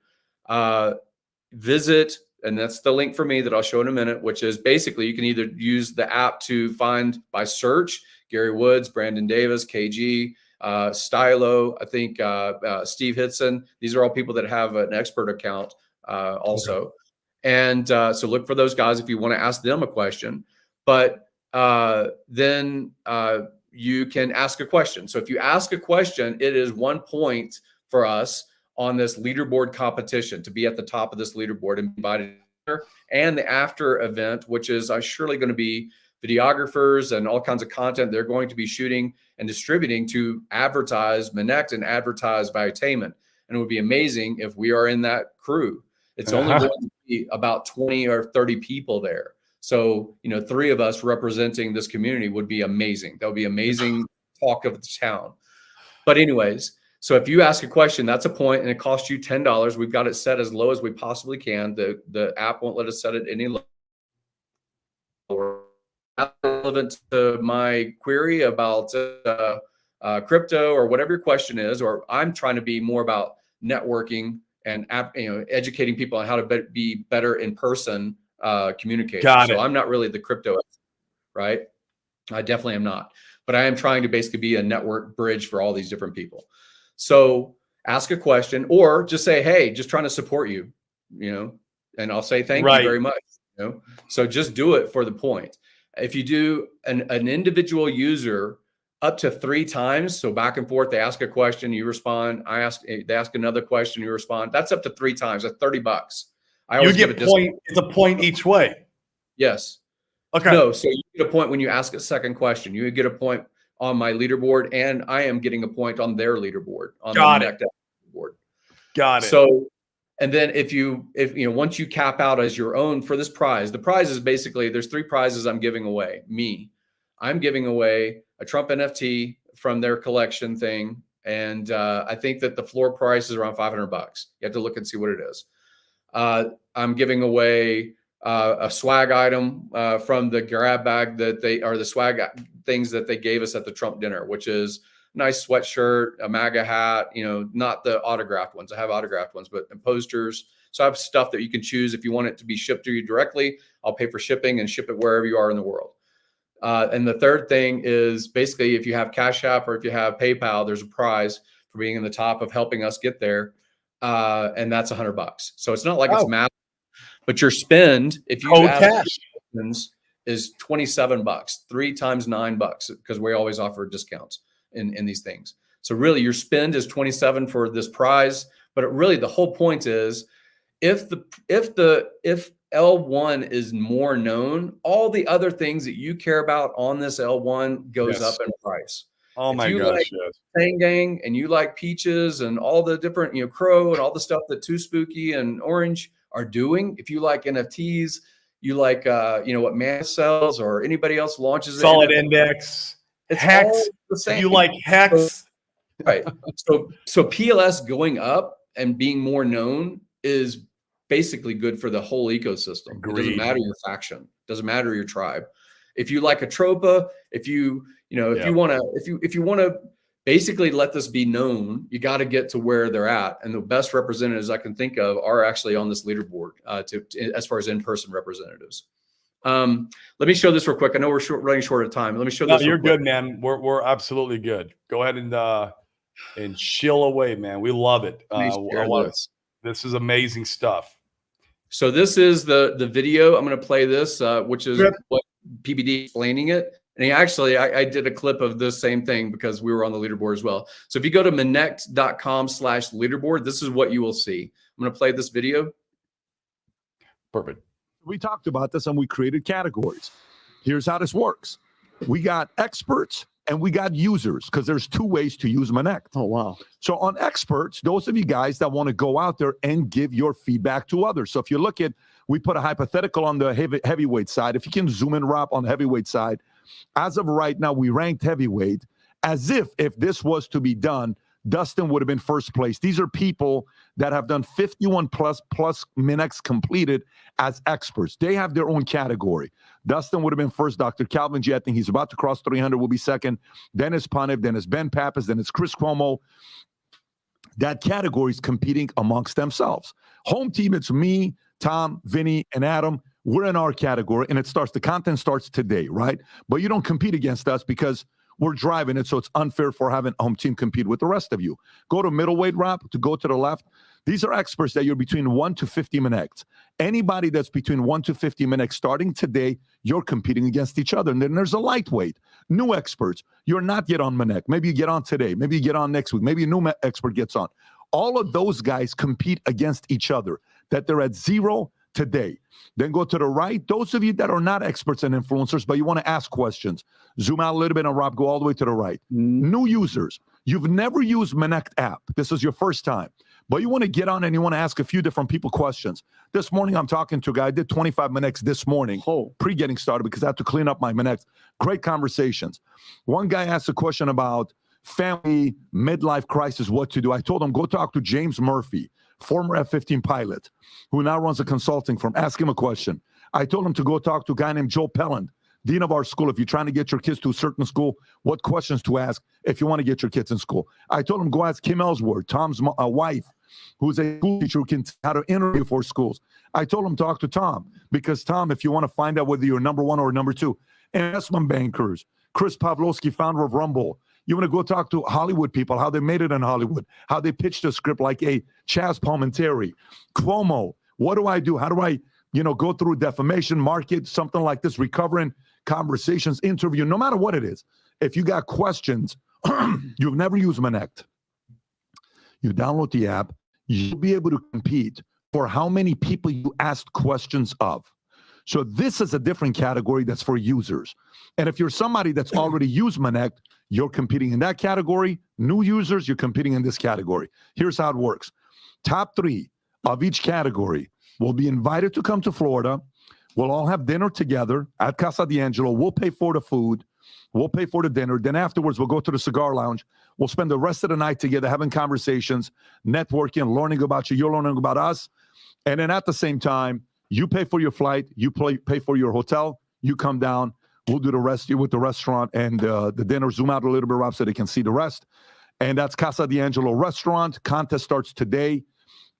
Visit, and that's the link for me that I'll show in a minute, which is basically you can either use the app to find by search, Gary Woods, Brandon Davis, KG, Stylo, I think Steve Hitson. These are all people that have an expert account also. Okay. And so look for those guys if you want to ask them a question. But then you can ask a question. So if you ask a question, it is 1 point for us on this leaderboard competition to be at the top of this leaderboard and invited. And the after event, which is surely going to be videographers and all kinds of content they're going to be shooting and distributing to advertise Minnect and advertise Valuetainment. And it would be amazing if we are in that crew. It's only going to be about 20 or 30 people there. So, 3 of us representing this community would be amazing. That would be amazing talk of the town. But anyways, so if you ask a question, that's a point, and it costs you $10. We've got it set as low as we possibly can. The app won't let us set it any lower. Relevant to my query about crypto or whatever your question is, or I'm trying to be more about networking and educating people on how to be better in person communicators. So I'm not really the crypto expert, right? I definitely am not, but I am trying to basically be a network bridge for all these different people. So ask a question, or just say, hey, just trying to support you, and I'll say thank you very much. So just do it for the point. If you do an individual user up to 3 times, so back and forth, they ask a question, you respond. They ask another question, you respond. That's up to 3 times. That's $30. You get a point. It's a point each way. Yes. Okay. No, so you get a point when you ask a second question. You get a point on my leaderboard, and I am getting a point on their leaderboard, on the Minnect leaderboard. Got it. So, and then if once you cap out as your own for this prize, the prize is basically, there's 3 prizes I'm giving away. I'm giving away a Trump NFT from their collection thing. And I think that the floor price is around $500. You have to look and see what it is. I'm giving away a swag item from the grab bag the swag things that they gave us at the Trump dinner, which is a nice sweatshirt, a MAGA hat, not the autographed ones. I have autographed ones, but posters. So I have stuff that you can choose. If you want it to be shipped to you directly, I'll pay for shipping and ship it wherever you are in the world. And the third thing is basically if you have Cash App or if you have PayPal, there's a prize for being in the top of helping us get there. And that's $100. So it's not like it's massive, but your spend, if you have is $27, 3 times $9, because we always offer discounts in these things. So really your spend is $27 for this prize, but really the whole point is if L1 is more known, all the other things that you care about on this L1 goes up in price. Oh my gosh, like Tang Gang and you like peaches and all the different, crow and all the stuff that Too Spooky and Orange are doing. If you like NFTs, you like, what Man sells or anybody else launches. Solid Index, Hex. If you like Hex. Right. So PLS going up and being more known is basically good for the whole ecosystem. Agreed. It doesn't matter your faction. It doesn't matter your tribe. If you like Atropa, if you want to basically let this be known, you got to get to where they're at. And the best representatives I can think of are actually on this leaderboard as far as in-person representatives. Let me show this real quick. I know we're running short of time. Let me show this. You're good, man. We're absolutely good. Go ahead and chill away, man. We love it. This is amazing stuff. So this is the video. I'm going to play this, which is what PBD explaining it. And he actually, I did a clip of this same thing because we were on the leaderboard as well. So if you go to Minnect.com/leaderboard, this is what you will see. I'm going to play this video. Perfect. We talked about this and we created categories. Here's how this works. We got experts and we got users because there's two ways to use Minnect. Oh, wow. So on experts, those of you guys that want to go out there and give your feedback to others. So if you look at, we put a hypothetical on the heavyweight side. If you can zoom in, Rob, on the heavyweight side, as of right now, we ranked heavyweight as if this was to be done, Dustin would have been first place. These are people that have done 51 plus Minnects completed as experts. They have their own category. Dustin would have been first. Dr. Calvin G, I think he's about to cross 300, will be second. Then it's Panev, then it's Ben Pappas, then it's Chris Cuomo. That category is competing amongst themselves. Home team, it's me, Tom, Vinny, and Adam. We're in our category, and the content starts today, right? But you don't compete against us because we're driving it, so it's unfair for having home team compete with the rest of you. Go to middleweight, Rob, to go to the left. These are experts that you're between 1 to 50 Minnects. Anybody that's between 1 to 50 Minnects starting today, you're competing against each other. And then there's a lightweight, new experts. You're not yet on Minnect. Maybe you get on today. Maybe you get on next week. Maybe a new expert gets on. All of those guys compete against each other, that they're at 0 today. Then go to the right. Those of you that are not experts and influencers, but you want to ask questions, zoom out a little bit and Rob, go all the way to the right. New users. You've never used Minnect app. This is your first time, but you want to get on and you want to ask a few different people questions. This morning, I'm talking to a guy. I did 25 Minnects this morning, pre-getting started because I had to clean up my Minnects. Great conversations. One guy asked a question about family, midlife crisis, what to do. I told him, go talk to James Murphy, former F-15 pilot, who now runs a consulting firm. Ask him a question. I told him to go talk to a guy named Joe Pelland, dean of our school. If you're trying to get your kids to a certain school, what questions to ask if you want to get your kids in school. I told him, go ask Kim Ellsworth, Tom's wife, who's a school teacher who can how to interview for schools. I told him, talk to Tom, because Tom, if you want to find out whether you're number one or number two, investment bankers, Chris Pavlovsky, founder of Rumble. You want to go talk to Hollywood people, how they made it in Hollywood, how they pitched a script like a Chaz Palminteri, Cuomo. What do I do? How do I, go through defamation, market, something like this, recovering conversations, interview, no matter what it is. If you got questions, you've never used Minnect, you download the app, you'll be able to compete for how many people you asked questions of. So this is a different category that's for users. And if you're somebody that's already used Minnect, you're competing in that category. New users, you're competing in this category. Here's how it works. Top 3 of each category will be invited to come to Florida. We'll all have dinner together at Casa D'Angelo. We'll pay for the food. We'll pay for the dinner. Then afterwards, we'll go to the cigar lounge. We'll spend the rest of the night together having conversations, networking, learning about you. You're learning about us. And then at the same time, you pay for your flight. You pay for your hotel. You come down. We'll do the rest with the restaurant and the dinner. Zoom out a little bit, Rob, so they can see the rest. And that's Casa D'Angelo Restaurant. Contest starts today,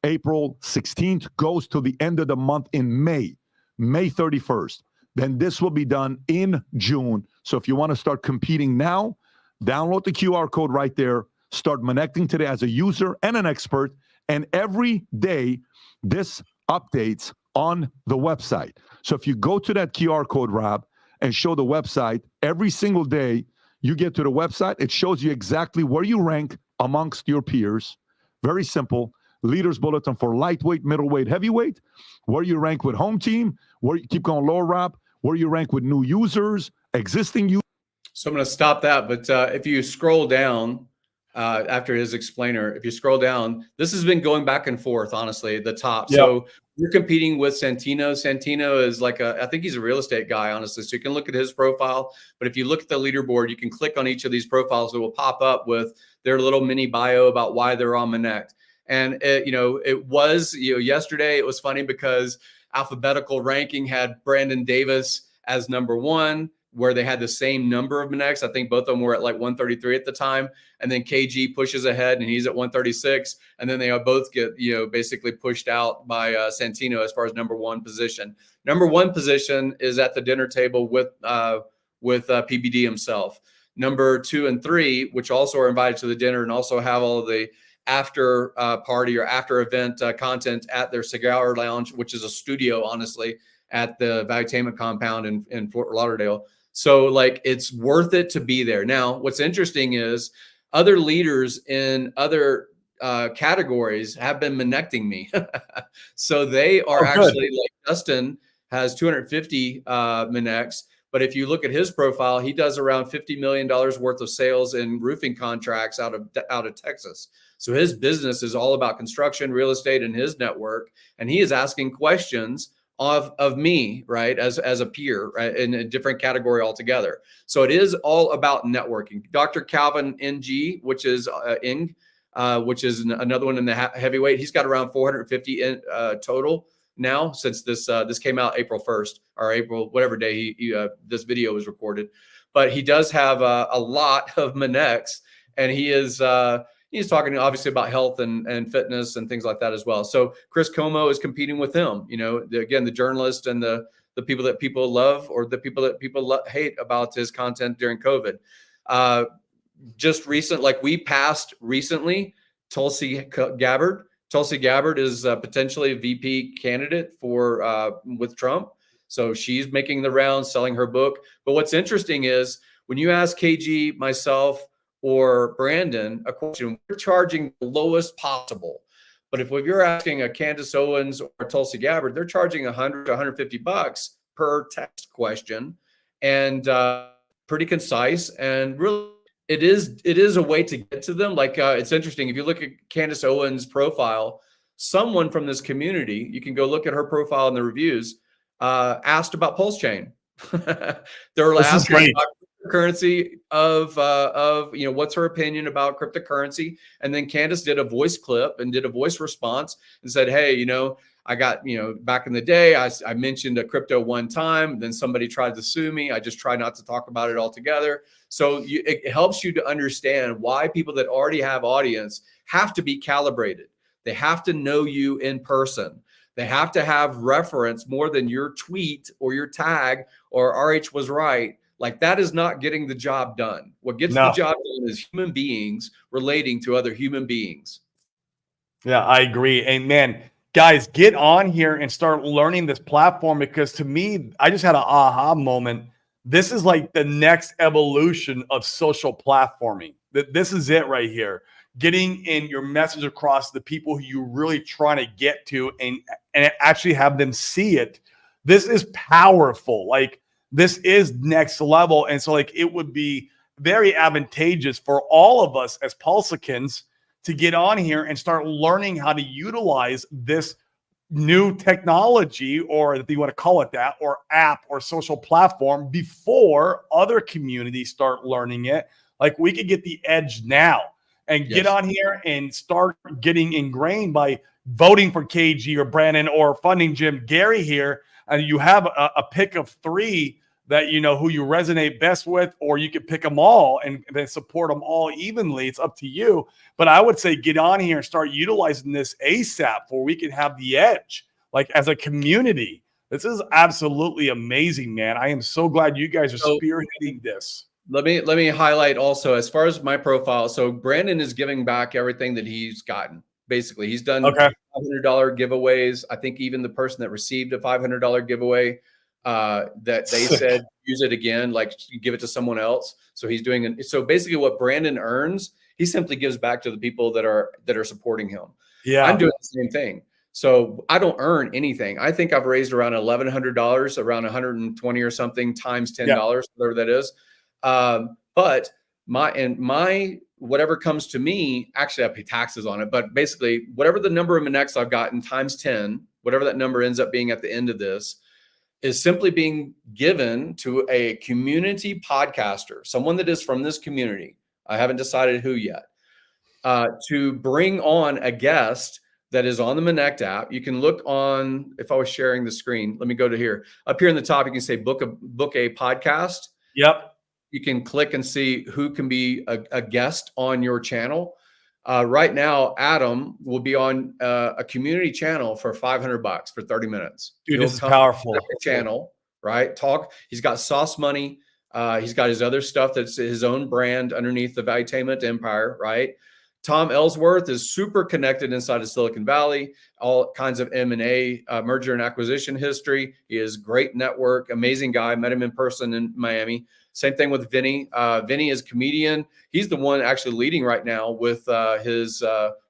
April 16th, goes to the end of the month in May 31st. Then this will be done in June. So if you want to start competing now, download the QR code right there. Start Minnecting today as a user and an expert. And every day, this updates on the website. So if you go to that QR code, Rob, and show the website, every single day you get to the website, it shows you exactly where you rank amongst your peers. Very simple. Leaders bulletin for lightweight, middleweight, heavyweight, where you rank with home team, where you keep going lower, Rob, where you rank with new users, existing users. So I'm going to stop that. But if you scroll down after his explainer, if you scroll down, this has been going back and forth, honestly, at the top. Yep. So you're competing with Santino. Santino is I think he's a real estate guy, honestly. So you can look at his profile. But if you look at the leaderboard, you can click on each of these profiles. It will pop up with their little mini bio about why they're on Minnect. And, it was, yesterday it was funny because alphabetical ranking had Brandon Davis as number 1, where they had the same number of Minnects. I think both of them were at 133 at the time. And then KG pushes ahead and he's at 136. And then they both get, basically pushed out by Santino as far as number 1 position. Number 1 position is at the dinner table with PBD himself. Number 2 and 3, which also are invited to the dinner and also have all of the after party or after event content at their cigar lounge, which is a studio, honestly, at the Valuetainment compound in Fort Lauderdale. So like, it's worth it to be there. Now, what's interesting is other leaders in other categories have been Minnecting me. So they are actually, like Justin has 250 Minnects. But if you look at his profile, he does around $50 million worth of sales in roofing contracts out of Texas. So his business is all about construction, real estate, and his network. And he is asking questions of me, right, as a peer, right, in a different category altogether. So it is all about networking. Dr. Calvin NG, which is Ing, which is another one in the heavyweight. He's got around 450 in total now since this came out April 1st or April, whatever day this video was recorded. But he does have a lot of Minnects, and he's talking obviously about health and fitness and things like that as well. So Chris Como is competing with him, again, the journalist and the people that people love, or the people that people hate about his content during COVID. Just recent, like we passed recently, Tulsi Gabbard. Tulsi Gabbard is potentially a VP candidate with Trump. So she's making the rounds, selling her book. But what's interesting is when you ask KG, myself, or Brandon a question, we're charging the lowest possible. But if you're asking a Candace Owens or Tulsi Gabbard, they're charging $100 to $150 per text question, and pretty concise, and really it is a way to get to them. Like it's interesting if you look at Candace Owens' profile, someone from this community, you can go look at her profile in the reviews, asked about PulseChain. They're asking about cryptocurrency of what's her opinion about cryptocurrency, and then Candace did a voice clip and did a voice response and said, hey, I got, back in the day, I mentioned a crypto one time, then somebody tried to sue me. I just try not to talk about it altogether. So it helps you to understand why people that already have audience have to be calibrated. They have to know you in person. They have to have reference more than your tweet or your tag or RH was right. Like that is not getting the job done. What gets the job done is human beings relating to other human beings. Yeah, I agree. And man, guys, get on here and start learning this platform, because to me, I just had an aha moment. This is like the next evolution of social platforming. This is it right here. Getting in your message across to the people who you're really trying to get to, and actually have them see it. This is powerful. Like this is next level. And so like it would be very advantageous for all of us as Pulsicans to get on here and start learning how to utilize this new technology, or if you want to call it that, or app or social platform, before other communities start learning it. Like we could get the edge now and get on here and start getting ingrained by voting for KG or Brandon or funding Jim Gary here. And you have a pick of three that who you resonate best with, or you could pick them all and then support them all evenly. It's up to you. But I would say get on here and start utilizing this ASAP, where we can have the edge, like as a community. This is absolutely amazing, man. I am so glad you guys are spearheading this. Let me highlight also, as far as my profile. So Brandon is giving back everything that he's gotten. Basically, he's done $500 giveaways. I think even the person that received a $500 giveaway, that they said use it again, like give it to someone else. So he's doing so basically what Brandon earns, he simply gives back to the people that are supporting him. Yeah, I'm doing the same thing. So I don't earn anything. I think I've raised around $1,100, around 120 or something times $10, whatever that is. But my whatever comes to me, actually I pay taxes on it, but basically whatever the number of Minnects I've gotten times 10, whatever that number ends up being at the end of this, is simply being given to a community podcaster, someone that is from this community. I haven't decided who yet, to bring on a guest that is on the Minnect app. You can look on, if I was sharing the screen, let me go to here. Up here in the top, you can say book a podcast. Yep. You can click and see who can be a guest on your channel. Right now, Adam will be on a community channel for $500 for 30 minutes. Dude, this is powerful. Channel, right? Talk. He's got Sauce Money. He's got his other stuff that's his own brand underneath the Valuetainment empire, right? Tom Ellsworth is super connected inside of Silicon Valley, all kinds of M&A, merger and acquisition history. He has great network, amazing guy. Met him in person in Miami. Same thing with Vinny. Vinny is a comedian. He's the one actually leading right now with his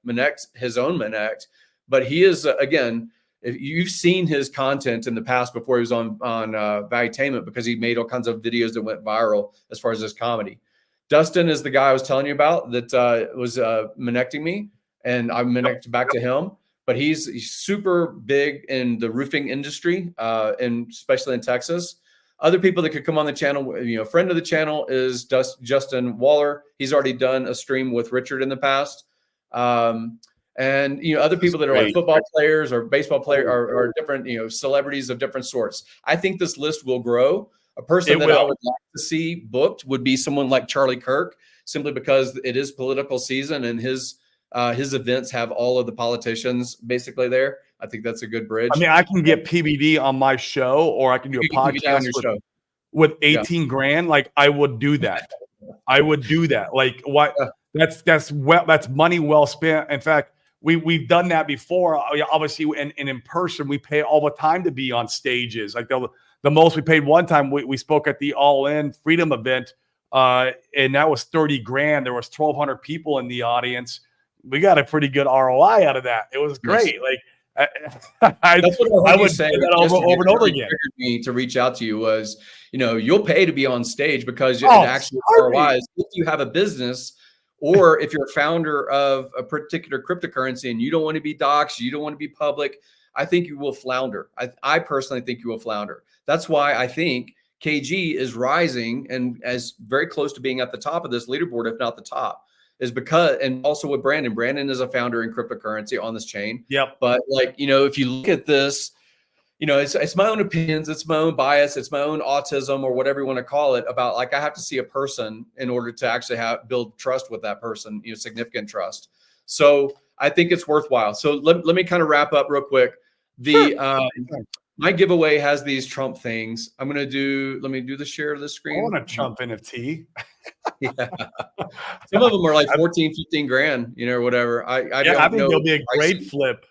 Minnect, his own Minnect. But he is, again, if you've seen his content in the past before he was on Valuetainment, because he made all kinds of videos that went viral as far as his comedy. Dustin is the guy I was telling you about that was Minnecting me, and I Minnect back to him. But he's super big in the roofing industry, and especially in Texas. Other people that could come on the channel, a friend of the channel is Justin Waller. He's already done a stream with Richard in the past. And other people that are like football players or baseball players or different celebrities of different sorts. I think this list will grow. A person that I would like to see booked would be someone like Charlie Kirk, simply because it is political season and his events have all of the politicians basically there. I think that's a good bridge. I mean, I can get PBD on my show, or I can do a podcast with 18 grand. Like, I would do that. I would do that. Like, what? That's money well spent. In fact, we've done that before. Obviously, and in person, we pay all the time to be on stages. Like the most we paid one time, we spoke at the All In Freedom event, and that was 30 grand. There was 1,200 people in the audience. We got a pretty good ROI out of that. It was great. Yes. Like, that's what I would say that over and over again. Me to reach out to you was, you'll pay to be on stage because it actually ROIs if you have a business, or if you're a founder of a particular cryptocurrency and you don't want to be doxxed, you don't want to be public. I think you will flounder. I personally think you will flounder. That's why I think KG is rising and as very close to being at the top of this leaderboard, if not the top. Is because, and also with Brandon is a founder in cryptocurrency on this chain. Yep. But if you look at this, it's my own opinions, it's my own bias, it's my own autism or whatever you want to call it about, like, I have to see a person in order to actually build trust with that person, significant trust. So I think it's worthwhile. So let me kind of wrap up real quick. My giveaway has these Trump things. Let me do the share of the screen. I want a Trump NFT. Yeah. Some of them are like 14, 15 grand, or whatever. I think there'll be a great flip.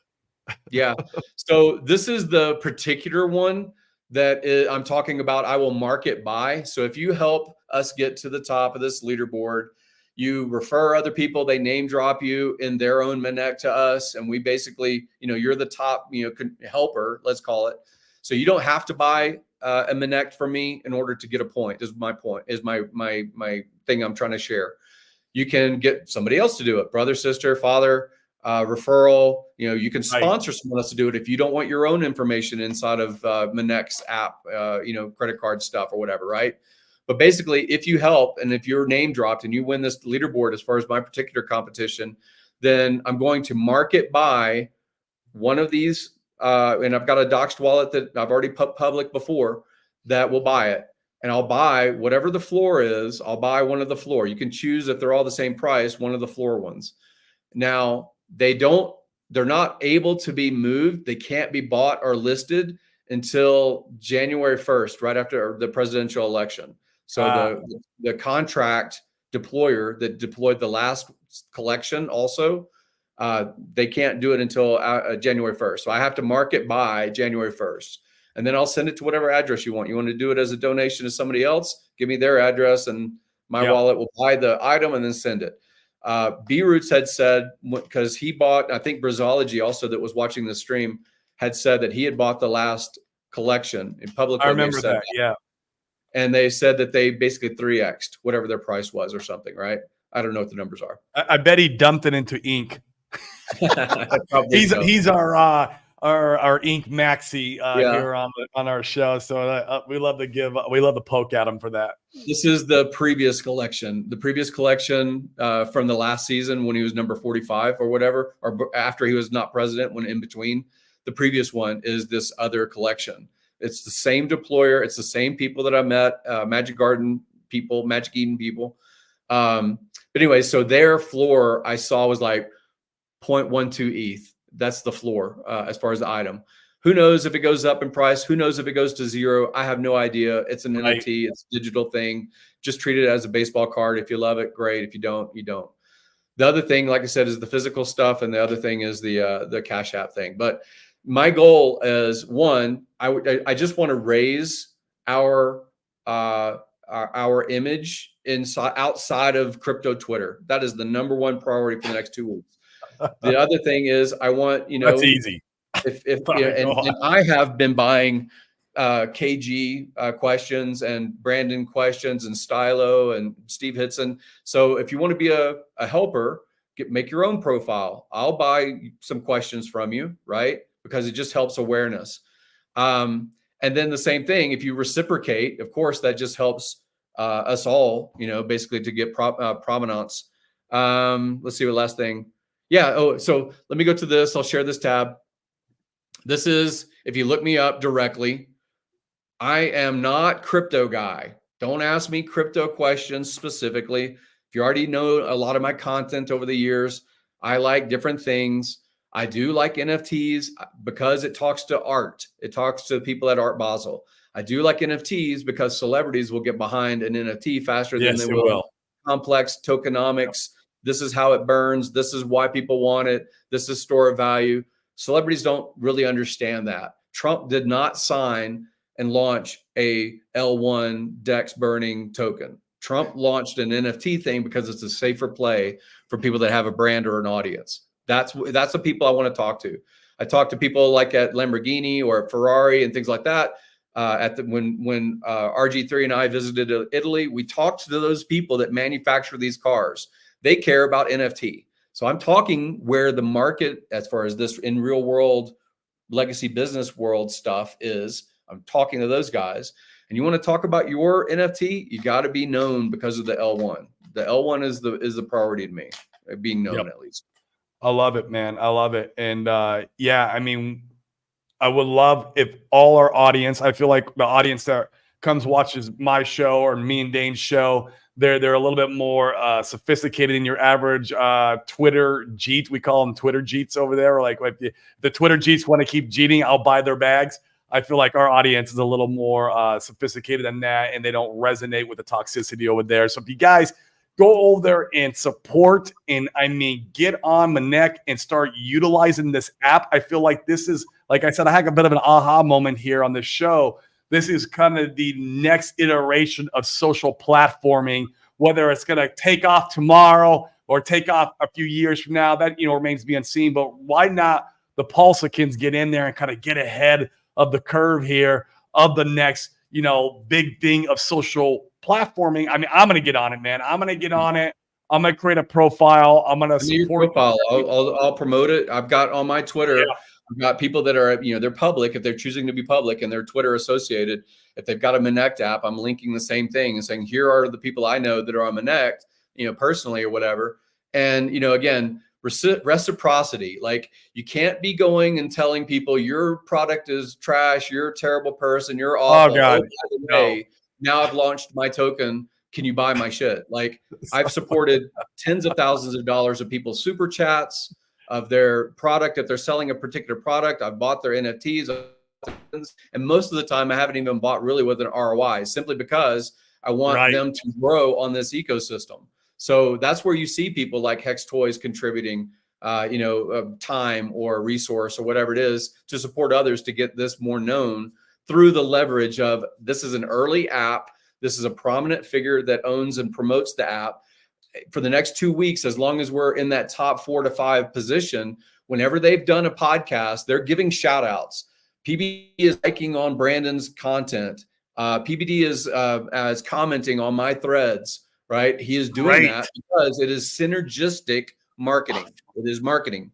Yeah. So this is the particular one that I'm talking about. I will mark it by. So if you help us get to the top of this leaderboard, you refer other people, they name drop you in their own Minnect to us. And we basically, you're the top, helper, let's call it. So you don't have to buy a Minnect from me in order to get a point. Is my point, is my thing I'm trying to share. You can get somebody else to do it, brother, sister, father, referral. You can sponsor someone else to do it if you don't want your own information inside of Minnect's app, credit card stuff or whatever, right? But basically, if you help and if your name dropped and you win this leaderboard as far as my particular competition, then I'm going to mark it by one of these. And I've got a doxed wallet that I've already put public before that will buy it. And I'll buy whatever the floor is. I'll buy one of the floor. You can choose, if they're all the same price, one of the floor ones. Now, they're not able to be moved. They can't be bought or listed until January 1st, right after the presidential election. So the contract deployer that deployed the last collection also, they can't do it until January 1st. So I have to mark it by January 1st. And then I'll send it to whatever address you want. You want to do it as a donation to somebody else? Give me their address and my wallet will buy the item and then send it. B-Roots had said, because he bought, I think Brazology also that was watching the stream had said that he had bought the last collection in public. I remember that, yeah. And they said that they basically 3x'd whatever their price was or something, right? I don't know what the numbers are. I bet he dumped it into ink. He's our ink maxi here on our show, so we love to poke at him for that. This is the previous collection. The previous collection from the last season when he was number 45 or whatever, or after he was not president, when in between. The previous one is this other collection. It's the same deployer. It's the same people that I met, Magic Garden people, Magic Eden people. But anyway, so their floor I saw was like 0.12 ETH. That's the floor as far as the item. Who knows if it goes up in price? Who knows if it goes to zero? I have no idea. It's an NFT. It's a digital thing. Just treat it as a baseball card. If you love it, great. If you don't, you don't. The other thing, like I said, is the physical stuff, and the other thing is the Cash App thing. But my goal is, one, I just want to raise our image outside of crypto Twitter. That is the number one priority for the next 2 weeks. The other thing is, I want, That's easy. if Sorry, and I have been buying KG questions and Brandon questions and Stylo and Steve Hitson. So if you want to be a helper, make your own profile. I'll buy some questions from you, right? Because it just helps awareness. And then the same thing, if you reciprocate, of course, that just helps us all, basically to get provenance. Let's see what last thing. Yeah. Oh, so let me go to this. I'll share this tab. This is, if you look me up directly, I am not crypto guy. Don't ask me crypto questions specifically. If you already know a lot of my content over the years, I like different things. I do like NFTs because it talks to art. It talks to people at Art Basel. I do like NFTs because celebrities will get behind an NFT faster than they will complex tokenomics. This is how it burns. This is why people want it. This is store of value. Celebrities don't really understand that. Trump did not sign and launch a L1 DEX burning token. Trump launched an NFT thing because it's a safer play for people that have a brand or an audience. That's the people I want to talk to. I talk to people like at Lamborghini or at Ferrari and things like that. When RG3 and I visited Italy, we talked to those people that manufacture these cars. They care about NFT. So I'm talking where the market, as far as this in real world, legacy business world stuff is. I'm talking to those guys. And you want to talk about your NFT, you got to be known because of the L1. The L1 is the priority to me, being known at least. I love it, man. I love it. And yeah, I mean, I would love if all our audience, I feel like the audience that comes watches my show or me and Dane's show, they're a little bit more sophisticated than your average Twitter Jeet. We call them Twitter Jeets over there. Like if the Twitter Jeets want to keep jeeting, I'll buy their bags. I feel like our audience is a little more sophisticated than that, and they don't resonate with the toxicity over there. So if you guys go over there and support, and I mean, get on Minnect and start utilizing this app. I feel like this is, like I said, I had a bit of an aha moment here on this show. This is kind of the next iteration of social platforming, whether it's going to take off tomorrow or take off a few years from now, that, remains to be unseen. But why not the PulseChains get in there and kind of get ahead of the curve here of the next, big thing of social platforming? I mean, I'm going to get on it, man. I'm going to get on it. I'm going to create a profile. I'm going to support profile. I'll promote it. I've got on my Twitter, I've got people that are, they're public. If they're choosing to be public and they're Twitter associated, if they've got a Minnect app, I'm linking the same thing and saying, here are the people I know that are on Minnect, personally or whatever. And, again, reciprocity. Like, you can't be going and telling people your product is trash, you're a terrible person, you're awful. Oh, God. By the way, now I've launched my token. Can you buy my shit? Like, I've supported tens of thousands of dollars of people's super chats of their product. If they're selling a particular product, I've bought their NFTs. And most of the time I haven't even bought really with an ROI, simply because I want them to grow on this ecosystem. So that's where you see people like Hex Toys contributing, time or resource or whatever it is to support others to get this more known through the leverage of, this is an early app. This is a prominent figure that owns and promotes the app. For the next 2 weeks, as long as we're in that top 4 to 5 position, whenever they've done a podcast, they're giving shout outs. PBD is liking on Brandon's content. PBD is commenting on my threads, right? He is doing that because it is synergistic marketing. It is marketing.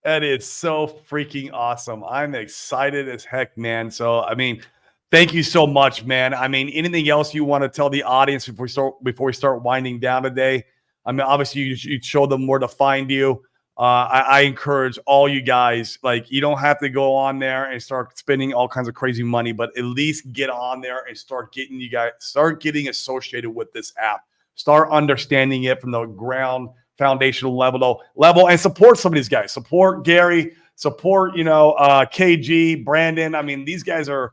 That is so freaking awesome. I'm excited as heck, man. So, I mean, thank you so much, man. I mean, anything else you want to tell the audience before we start winding down today? I mean, obviously, you show them where to find you. I encourage all you guys, like, you don't have to go on there and start spending all kinds of crazy money, but at least get on there and start getting associated with this app. Start understanding it from the ground, foundational level, and support some of these guys. Support Gary, support, KG, Brandon. I mean, these guys are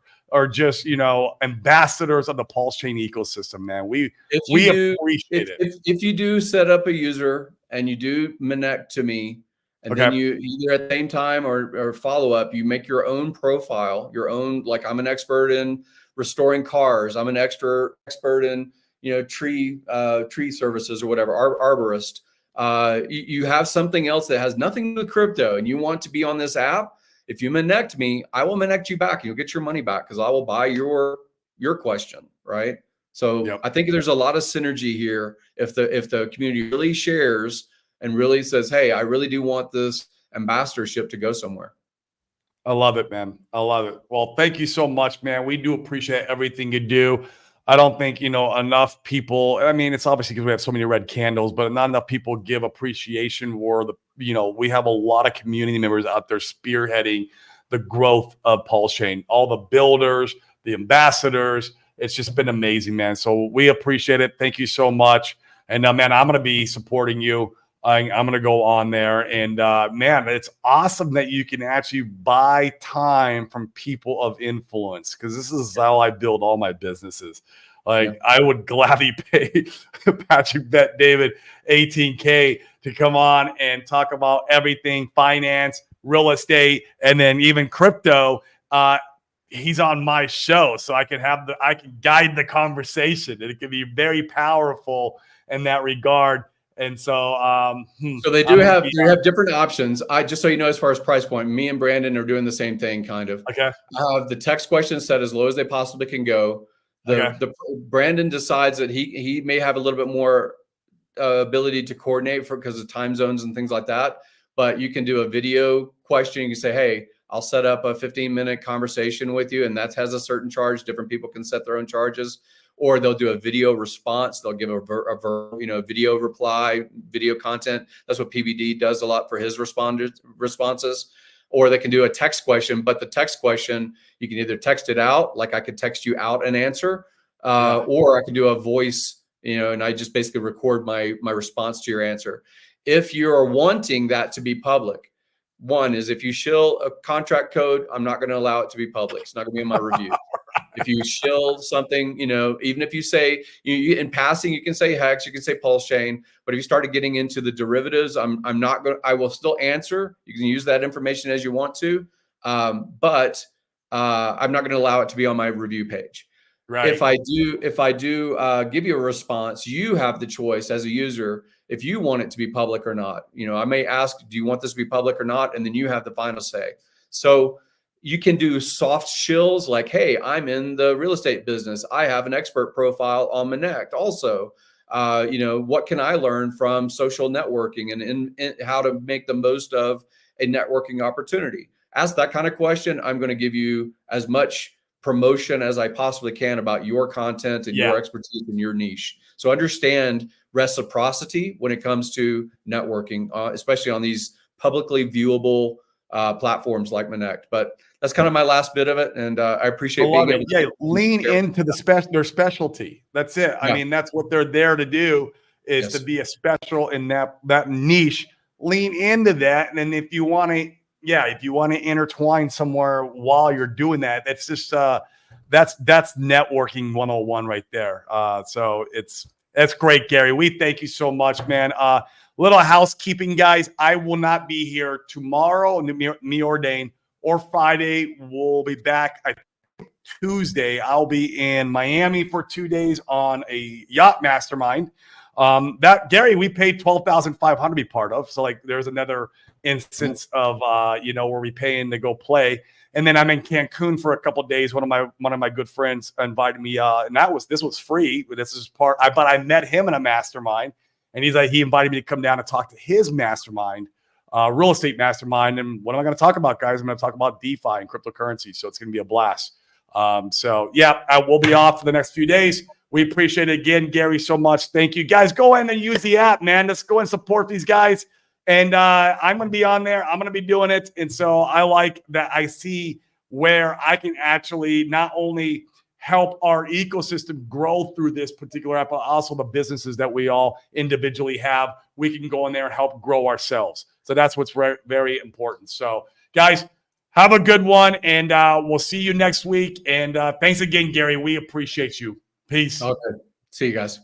just, ambassadors of the PulseChain ecosystem, man. We appreciate it. If you do set up a user and you do Minnect to me, and Okay. then you either at the same time or follow up, you make your own profile, your own, like I'm an expert in restoring cars. I'm an expert in, tree services or whatever, arborist. You have something else that has nothing to do with crypto and you want to be on this app. If you Minnect me, I will Minnect you back. You'll get your money back because I will buy your question, right? So Yep. I think there's a lot of synergy here if the community really shares and really says, hey, I really do want this ambassadorship to go somewhere. I love it, man. I love it. Well, thank you so much, man. We do appreciate everything you do. I don't think, enough people, I mean, it's obviously because we have so many red candles, but not enough people give appreciation for we have a lot of community members out there spearheading the growth of PulseChain, all the builders, the ambassadors. It's just been amazing, man. So we appreciate it. Thank you so much. And man, I'm going to be supporting you. I'm going to go on there. And man, it's awesome that you can actually buy time from people of influence, because this is how I build all my businesses. Like, I would gladly pay Patrick Bet David $18K to come on and talk about everything finance, real estate, and then even crypto. He's on my show, so I can guide the conversation, and it can be very powerful in that regard. And so, so they have different options. Just so you know, as far as price point, me and Brandon are doing the same thing, kind of. Okay. The text questions set as low as they possibly can go. The Brandon decides that he may have a little bit more ability to coordinate because of time zones and things like that. But you can do a video question. You can say, hey, I'll set up a 15-minute conversation with you, and that has a certain charge. Different people can set their own charges. Or they'll do a video response. They'll give a video reply, video content. That's what PBD does a lot for his responses. Or they can do a text question, but the text question, you can either text it out, like I could text you out an answer, or I can do a voice, and I just basically record my response to your answer. If you're wanting that to be public, one is if you shill a contract code, I'm not going to allow it to be public. It's not going to be in my review. If you shill something, even if you say in passing, you can say hex, you can say PulseChain, but if you started getting into the derivatives, I will still answer. You can use that information as you want to, but I'm not going to allow it to be on my review page. Right. If I do give you a response, you have the choice as a user if you want it to be public or not. I may ask, do you want this to be public or not? And then you have the final say. So you can do soft shills like, hey, I'm in the real estate business. I have an expert profile on Minnect. Also, what can I learn from social networking and how to make the most of a networking opportunity? Ask that kind of question. I'm going to give you as much promotion as I possibly can about your content and your expertise in your niche. So understand reciprocity when it comes to networking, especially on these publicly viewable platforms like Minnect. But that's kind of my last bit of it, and I appreciate being able to lean into their specialty. That's it. I mean, that's what they're there to do, is to be a special in that niche. Lean into that, and then if you want to intertwine somewhere while you're doing that, that's just that's networking 101 right there. So that's great, Gary. We thank you so much, man. Little housekeeping, guys. I will not be here tomorrow, me or Dane, or Friday. We'll be back, I think, Tuesday. I'll be in Miami for 2 days on a yacht mastermind. That, Gary, we paid $12,500 to be part of. So there's another instance of where we paying to go play. And then I'm in Cancun for a couple of days. One of my good friends invited me, and this was free. But this is but I met him in a mastermind, and he invited me to come down and talk to his mastermind, real estate mastermind. And what am I going to talk about, guys? I'm going to talk about DeFi and cryptocurrency. So it's going to be a blast. I will be off for the next few days. We appreciate it again, Gary, so much. Thank you, guys. Go in and use the app, man. Let's go and support these guys. And I'm going to be on there. I'm going to be doing it. And so I like that I see where I can actually not only help our ecosystem grow through this particular app, but also the businesses that we all individually have. We can go in there and help grow ourselves. So that's what's very, very important. So, guys, have a good one, and we'll see you next week. And thanks again, Gary. We appreciate you. Peace. Okay. See you guys.